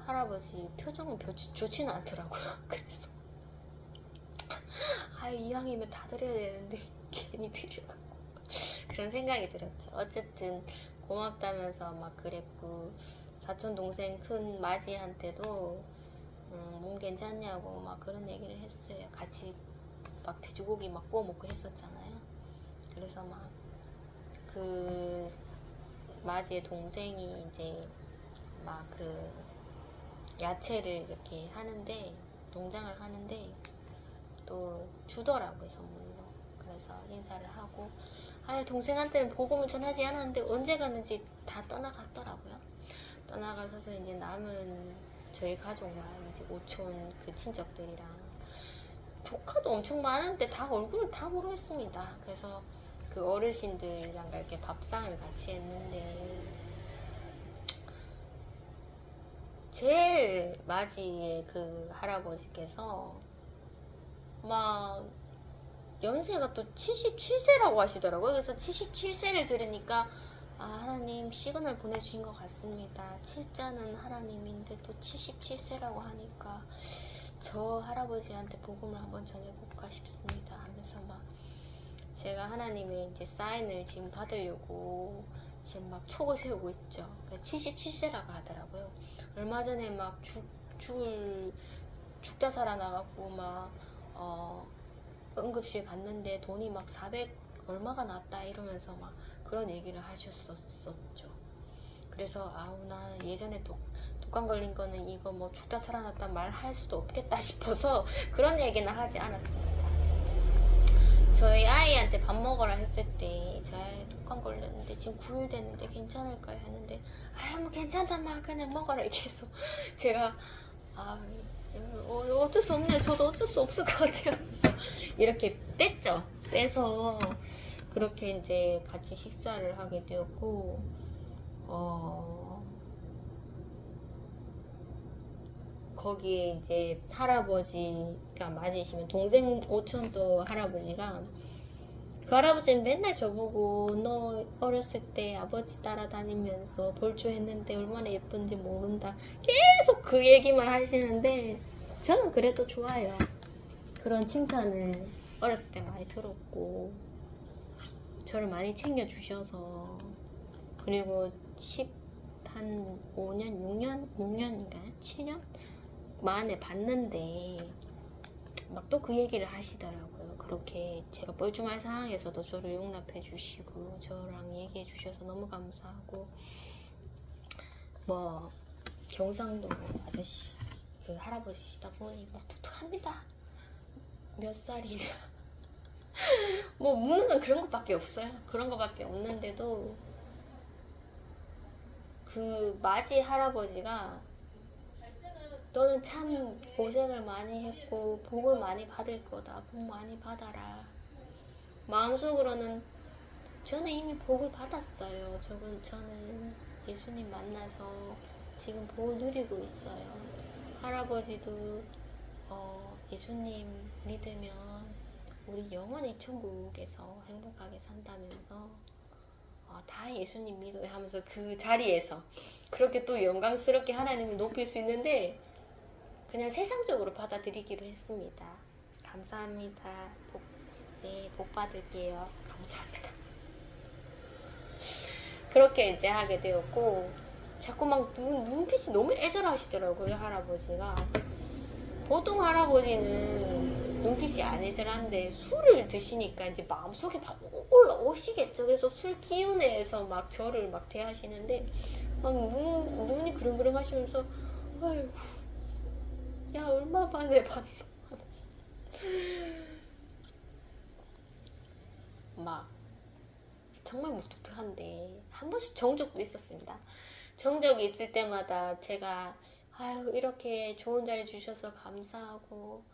할아버지 표정은 좋지는 않더라고요. 그래서 이왕이면 다 드려야 되는데 괜히 드려가고 그런 생각이 들었죠. 어쨌든 고맙다면서 막 그랬고, 사촌 동생 큰 마지한테도 몸 괜찮냐고 막 그런 얘기를 했어요. 같이 막 돼지고기 막 구워 먹고 했었잖아요. 그래서 막 그 마지의 동생이 이제 막 그 야채를 이렇게 하는데, 농장을 하는데 또 주더라고요, 선물로. 그래서 인사를 하고, 동생한테는 복음을 전하지 않았는데 언제 갔는지 다 떠나갔더라고요. 떠나가서 이제 남은 저희 가족만, 이제 오촌 그 친척들이랑, 조카도 엄청 많은데 다 얼굴을 다 모르겠습니다. 그래서 그 어르신들이랑 이렇게 밥상을 같이 했는데, 제일 맞이의 그 할아버지께서 막 연세가 또 77세라고 하시더라고요. 그래서 77세를 들으니까 하나님 시그널 보내주신 것 같습니다. 7자는 하나님인데 또 77세라고 하니까 저 할아버지한테 복음을 한번 전해볼까 싶습니다 하면서 막 제가 하나님의 이제 사인을 지금 받으려고 지금 막 촉을 세우고 있죠. 77세라고 하더라고요. 얼마 전에 막 죽다 살아나가고 막 응급실 갔는데 돈이 막 400 얼마가 났다 이러면서 막 그런 얘기를 하셨었죠. 그래서 나 예전에 독감 걸린 거는 이거 뭐 죽다 살아났다 말할 수도 없겠다 싶어서 그런 얘기는 하지 않았습니다. 저희 아이한테 밥 먹으라 했을 때, 저희 독감 걸렸는데 지금 9일 됐는데 괜찮을까요? 했는데 뭐 괜찮단 말 그냥 먹어라 이렇게 해서 제가 어쩔 수 없네, 저도 어쩔 수 없을 것 같아요. 그래서 이렇게 뺐죠. 빼서 그렇게 이제 같이 식사를 하게 되었고, 거기에 이제 할아버지가 맞으시면 동생 오천도 할아버지가, 그 할아버지는 맨날 저보고 너 어렸을 때 아버지 따라다니면서 돌조했는데 얼마나 예쁜지 모른다 계속 그 얘기만 하시는데, 저는 그래도 좋아요. 그런 칭찬을 어렸을 때 많이 들었고 저를 많이 챙겨주셔서, 그리고 한 5년, 6년인가요? 7년? 만에 봤는데 막 또 그 얘기를 하시더라고요. 그렇게 제가 뻘쭘한 상황에서도 저를 용납해 주시고 저랑 얘기해 주셔서 너무 감사하고, 뭐 경상도 아저씨 그 할아버지시다 보니 뭐 독특합니다. 몇 살이냐 뭐 묻는 건 그런 것밖에 없어요. 그런 것밖에 없는데도 그 맞이 할아버지가 너는 참 고생을 많이 했고 복을 많이 받을 거다. 복 많이 받아라. 마음속으로는 저는 이미 복을 받았어요. 저는 예수님 만나서 지금 복을 누리고 있어요. 할아버지도 예수님 믿으면 우리 영원히 천국에서 행복하게 산다면서 다 예수님 믿어요 하면서 그 자리에서 그렇게 또 영광스럽게 하나님을 높일 수 있는데 그냥 세상적으로 받아들이기로 했습니다. 감사합니다. 복 받을게요. 감사합니다. 그렇게 이제 하게 되었고, 자꾸 막 눈빛이 너무 애절하시더라고요, 할아버지가. 보통 할아버지는 눈빛이 안해절한데 술을 드시니까 이제 마음속에 막 올라오시겠죠. 그래서 술 기운에서 막 저를 막 대하시는데 막 눈이 그릉그릉 하시면서 아이고 야 얼마 만에 봤노 하면서 막 정말 무뚝뚝한데 한 번씩 정적도 있었습니다. 정적이 있을 때마다 제가 아유 이렇게 좋은 자리 주셔서 감사하고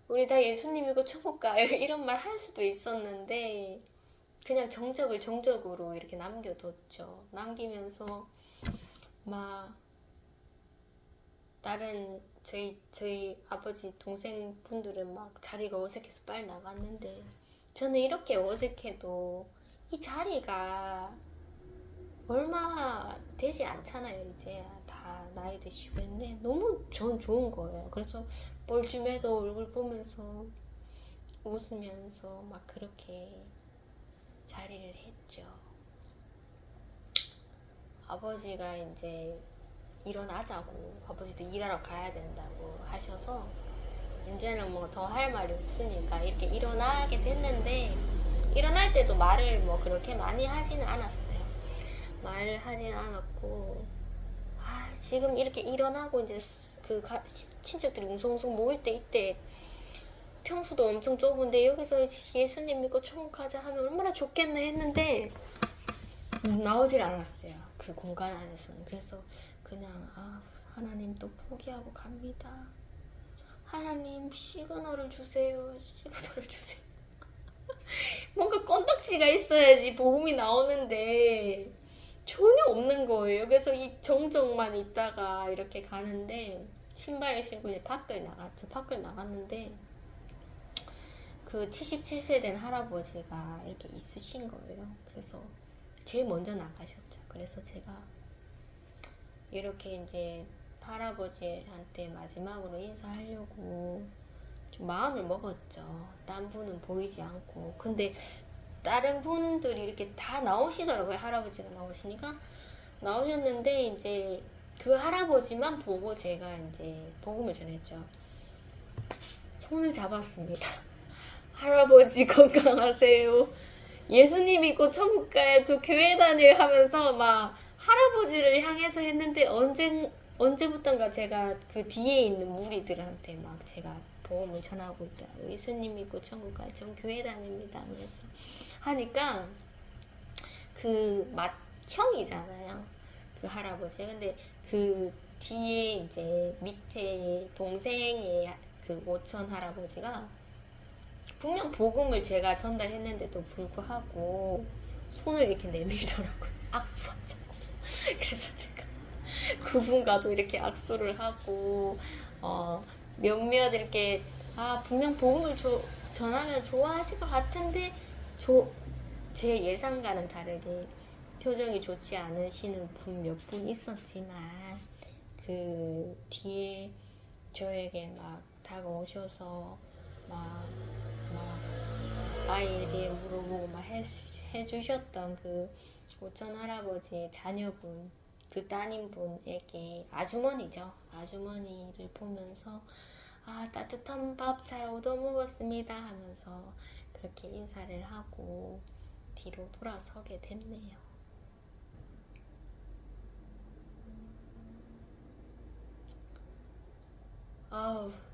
우리 다 예수님이고 천국 가요 이런 말 할 수도 있었는데 그냥 정적을 정적으로 이렇게 남겨뒀죠. 남기면서 막 다른 저희 아버지 동생 분들은 막 자리가 어색해서 빨리 나갔는데 저는 이렇게 어색해도 이 자리가 얼마 되지 않잖아요. 이제 다 나이 드시고 했는데 너무 전 좋은 거예요. 그래서 뻘쭘해도 얼굴 보면서 웃으면서 막 그렇게 자리를 했죠. 아버지가 이제 일어나자고 아버지도 일하러 가야 된다고 하셔서 이제는 뭐 더 할 말이 없으니까 이렇게 일어나게 됐는데 일어날 때도 말을 뭐 그렇게 많이 하지는 않았어요. 말을 하진 않았고 지금 이렇게 일어나고 이제 친척들이 웅성웅성 모일 때 이때 평수도 엄청 좁은데 여기서 예수님 믿고 천국 가자 하면 얼마나 좋겠나 했는데 나오질 않았어요. 그 공간 안에서는. 그래서 그냥 하나님 또 포기하고 갑니다. 하나님 시그널을 주세요. 시그널을 주세요. 뭔가 건덕지가 있어야지 복음이 나오는데 전혀 없는 거예요. 그래서 이 정적만 있다가 이렇게 가는데 신발을 신고 이제 밖을 나갔죠. 밖을 나갔는데 그 77세 된 할아버지가 이렇게 있으신 거예요. 그래서 제일 먼저 나가셨죠. 그래서 제가 이렇게 이제 할아버지한테 마지막으로 인사하려고 좀 마음을 먹었죠. 딴 분은 보이지 않고. 근데 다른 분들이 이렇게 다 나오시더라고요. 할아버지가 나오시니까 나오셨는데 이제 그 할아버지만 보고 제가 이제 복음을 전했죠. 손을 잡았습니다. 할아버지 건강하세요. 예수님 믿고 천국 가요. 저 교회 다닐 하면서 막 할아버지를 향해서 했는데 언제부턴가 제가 그 뒤에 있는 무리들한테 막 제가 복음을 전하고 있더라고요. 예수님 믿고 천국 가요. 전 교회 다닙니다. 하면서 하니까 그 맏형이잖아요. 그 할아버지. 근데 그 뒤에 이제 밑에 동생의 그 오천 할아버지가 분명 복음을 제가 전달했는데도 불구하고 손을 이렇게 내밀더라고요. 악수하자고. 그래서 제가 그분과도 이렇게 악수를 하고 몇몇 이렇게 분명 복음을 전하면 좋아하실 것 같은데 제 예상과는 다르게 표정이 좋지 않으시는 분 몇 분 있었지만 그 뒤에 저에게 막 다가오셔서 막 아이에 대해 물어보고 막 해주셨던 그 오천 할아버지 자녀분 그 따님분에게 아주머니죠. 아주머니를 보면서 따뜻한 밥 잘 얻어먹었습니다 하면서 그렇게 인사를 하고 뒤로 돌아서게 됐네요.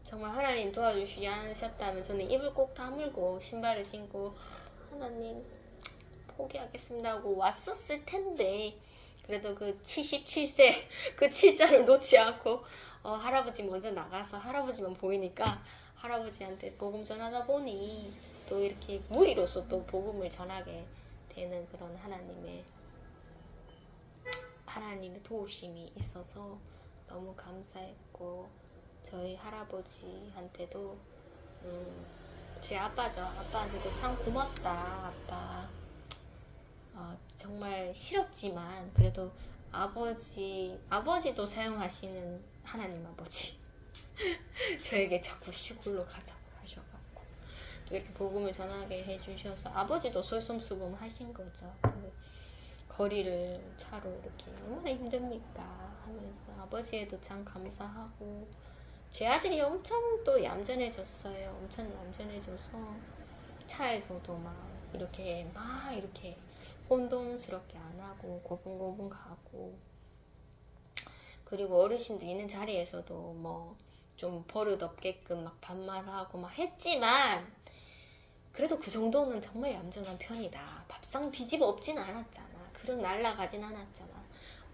정말 하나님 도와주시지 않으셨다면 저는 입을 꼭 다물고 신발을 신고 하나님 포기하겠습니다 하고 왔었을 텐데 그래도 그 77세 그 7자를 놓지 않고 할아버지 먼저 나가서 할아버지만 보이니까 할아버지한테 복음 전하다 보니 또 이렇게 무리로서 또 복음을 전하게 되는 그런 하나님의 도우심이 있어서 너무 감사했고 저희 할아버지한테도 제 아빠죠. 아빠한테도 참 고맙다 아빠. 정말 싫었지만 그래도 아버지도 사용하시는 하나님 아버지 저에게 자꾸 시골로 가자고 하셔갖고 또 이렇게 복음을 전하게 해주셔서 아버지도 솔선수범 하신 거죠. 그 거리를 차로 이렇게 얼마나 힘듭니까 하면서 아버지에도 참 감사하고 제 아들이 엄청 또 얌전해졌어요. 엄청 얌전해져서 차에서도 막 이렇게 혼돈스럽게 안 하고 고분고분 가고, 그리고 어르신들 있는 자리에서도 뭐 좀 버릇 없게끔 막 반말하고 막 했지만, 그래도 그 정도는 정말 얌전한 편이다. 밥상 뒤집어 엎지는 않았잖아. 그런 날라가진 않았잖아.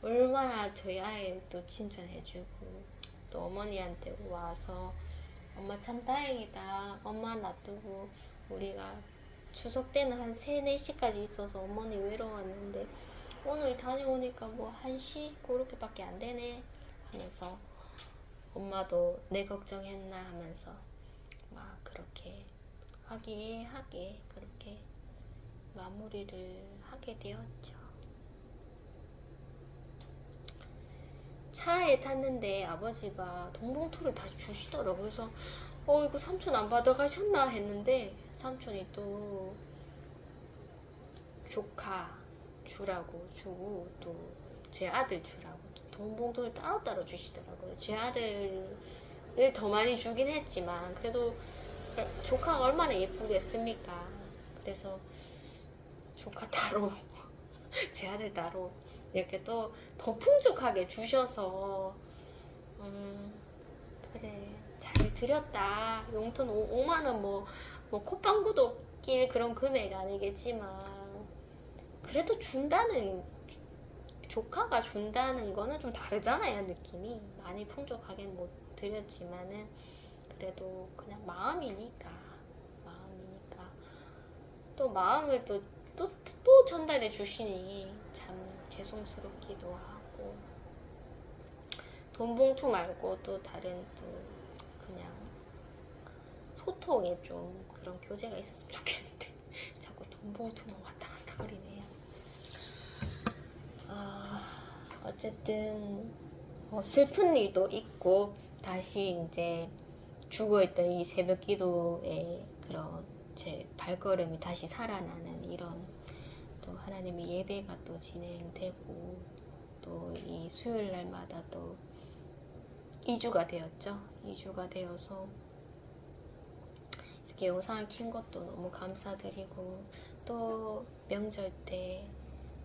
얼마나 저희 아이 또 칭찬해주고, 또 어머니한테 와서 엄마 참 다행이다. 엄마 놔두고 우리가 추석 때는 한 3, 4시까지 있어서 어머니 외로웠는데 오늘 다녀오니까 뭐 1시 그렇게밖에 안 되네 하면서, 엄마도 내 걱정했나 하면서 막 그렇게 화기애애하게 그렇게 마무리를 하게 되었죠. 차에 탔는데 아버지가 돈봉투를 다시 주시더라고요. 그래서 이거 삼촌 안 받아가셨나 했는데, 삼촌이 또 조카 주라고 주고 또 제 아들 주라고 또 돈봉투를 따로따로 주시더라고요. 제 아들을 더 많이 주긴 했지만 그래도 조카가 얼마나 예쁘겠습니까. 그래서 조카 따로 제 아들 따로 이렇게 또 더 풍족하게 주셔서, 그래 잘 드렸다. 용돈 5만원 뭐 콧방구도 낄 그런 금액 아니겠지만 그래도 조카가 준다는 거는 좀 다르잖아요. 느낌이 많이 풍족하게 못 드렸지만은 그래도 그냥 마음이니까 또 마음을 또 전달해 주시니 참 죄송스럽기도 하고, 돈봉투 말고 또 다른 또 그냥 소통에 좀 그런 교제가 있었으면 좋겠는데 자꾸 돈봉투만 왔다 갔다 거리네요. 어쨌든 슬픈 일도 있고 다시 이제 죽어있던 이 새벽 기도의 그런 제 발걸음이 다시 살아나는 이런 또 하나님의 예배가 또 진행되고, 또 이 수요일 날마다 또 2주가 되었죠. 2주가 되어서 이렇게 영상을 킨 것도 너무 감사드리고, 또 명절 때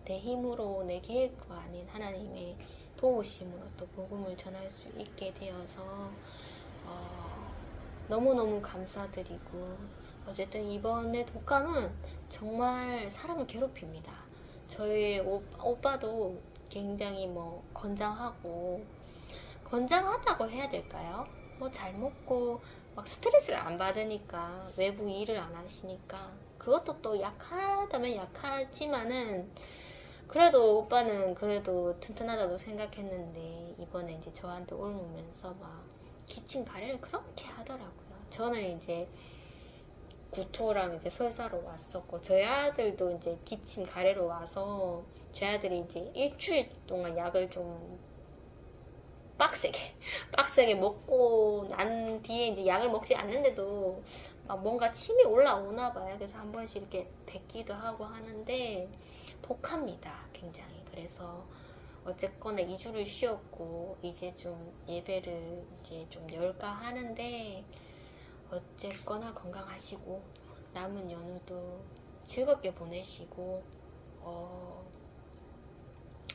내 힘으로 내 계획으로 아닌 하나님의 도우심으로 또 복음을 전할 수 있게 되어서 너무너무 감사드리고, 어쨌든 이번에 독감은 정말 사람을 괴롭힙니다. 저희 오빠도 굉장히 뭐 건장하다고 해야 될까요? 뭐 잘 먹고 막 스트레스를 안 받으니까, 외부 일을 안 하시니까, 그것도 또 약하다면 약하지만은 그래도 오빠는 그래도 튼튼하다고 생각했는데, 이번에 이제 저한테 옮으면서 막 기침 가래를 그렇게 하더라고요. 저는 이제 구토랑 이제 설사로 왔었고, 저희 아들도 이제 기침 가래로 와서 제 아들이 이제 일주일 동안 약을 좀 빡세게 먹고 난 뒤에 이제 약을 먹지 않는데도 막 뭔가 침이 올라오나 봐요. 그래서 한 번씩 이렇게 뱉기도 하고 하는데 독합니다, 굉장히. 그래서 어쨌거나 2주를 쉬었고 이제 좀 예배를 이제 좀 열까 하는데, 어쨌거나 건강하시고 남은 연휴도 즐겁게 보내시고,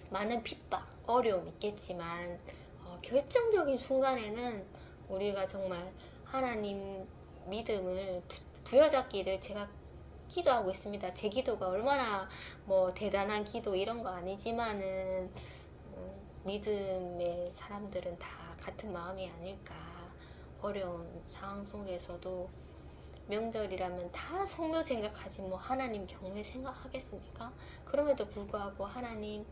많은 핍박, 어려움 있겠지만 결정적인 순간에는 우리가 정말 하나님 믿음을 부여잡기를 제가 기도하고 있습니다. 제 기도가 얼마나 뭐 대단한 기도 이런 거 아니지만은 믿음의 사람들은 다 같은 마음이 아닐까. 어려운 상황 속에서도 명절이라면 다 성묘 생각하지 뭐 하나님 경외 생각하겠습니까? 그럼에도 불구하고 하나님이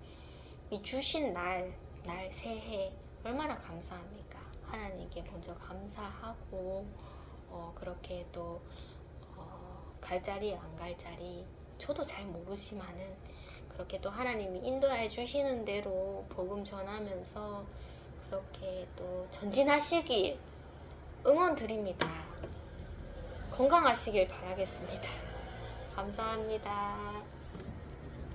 주신 날 새해 얼마나 감사합니까? 하나님께 먼저 감사하고, 그렇게 또 갈 자리 안 갈 자리 저도 잘 모르지만은 그렇게 또 하나님이 인도해 주시는 대로 복음 전하면서 그렇게 또 전진하시길 응원 드립니다. 건강하시길 바라겠습니다. 감사합니다.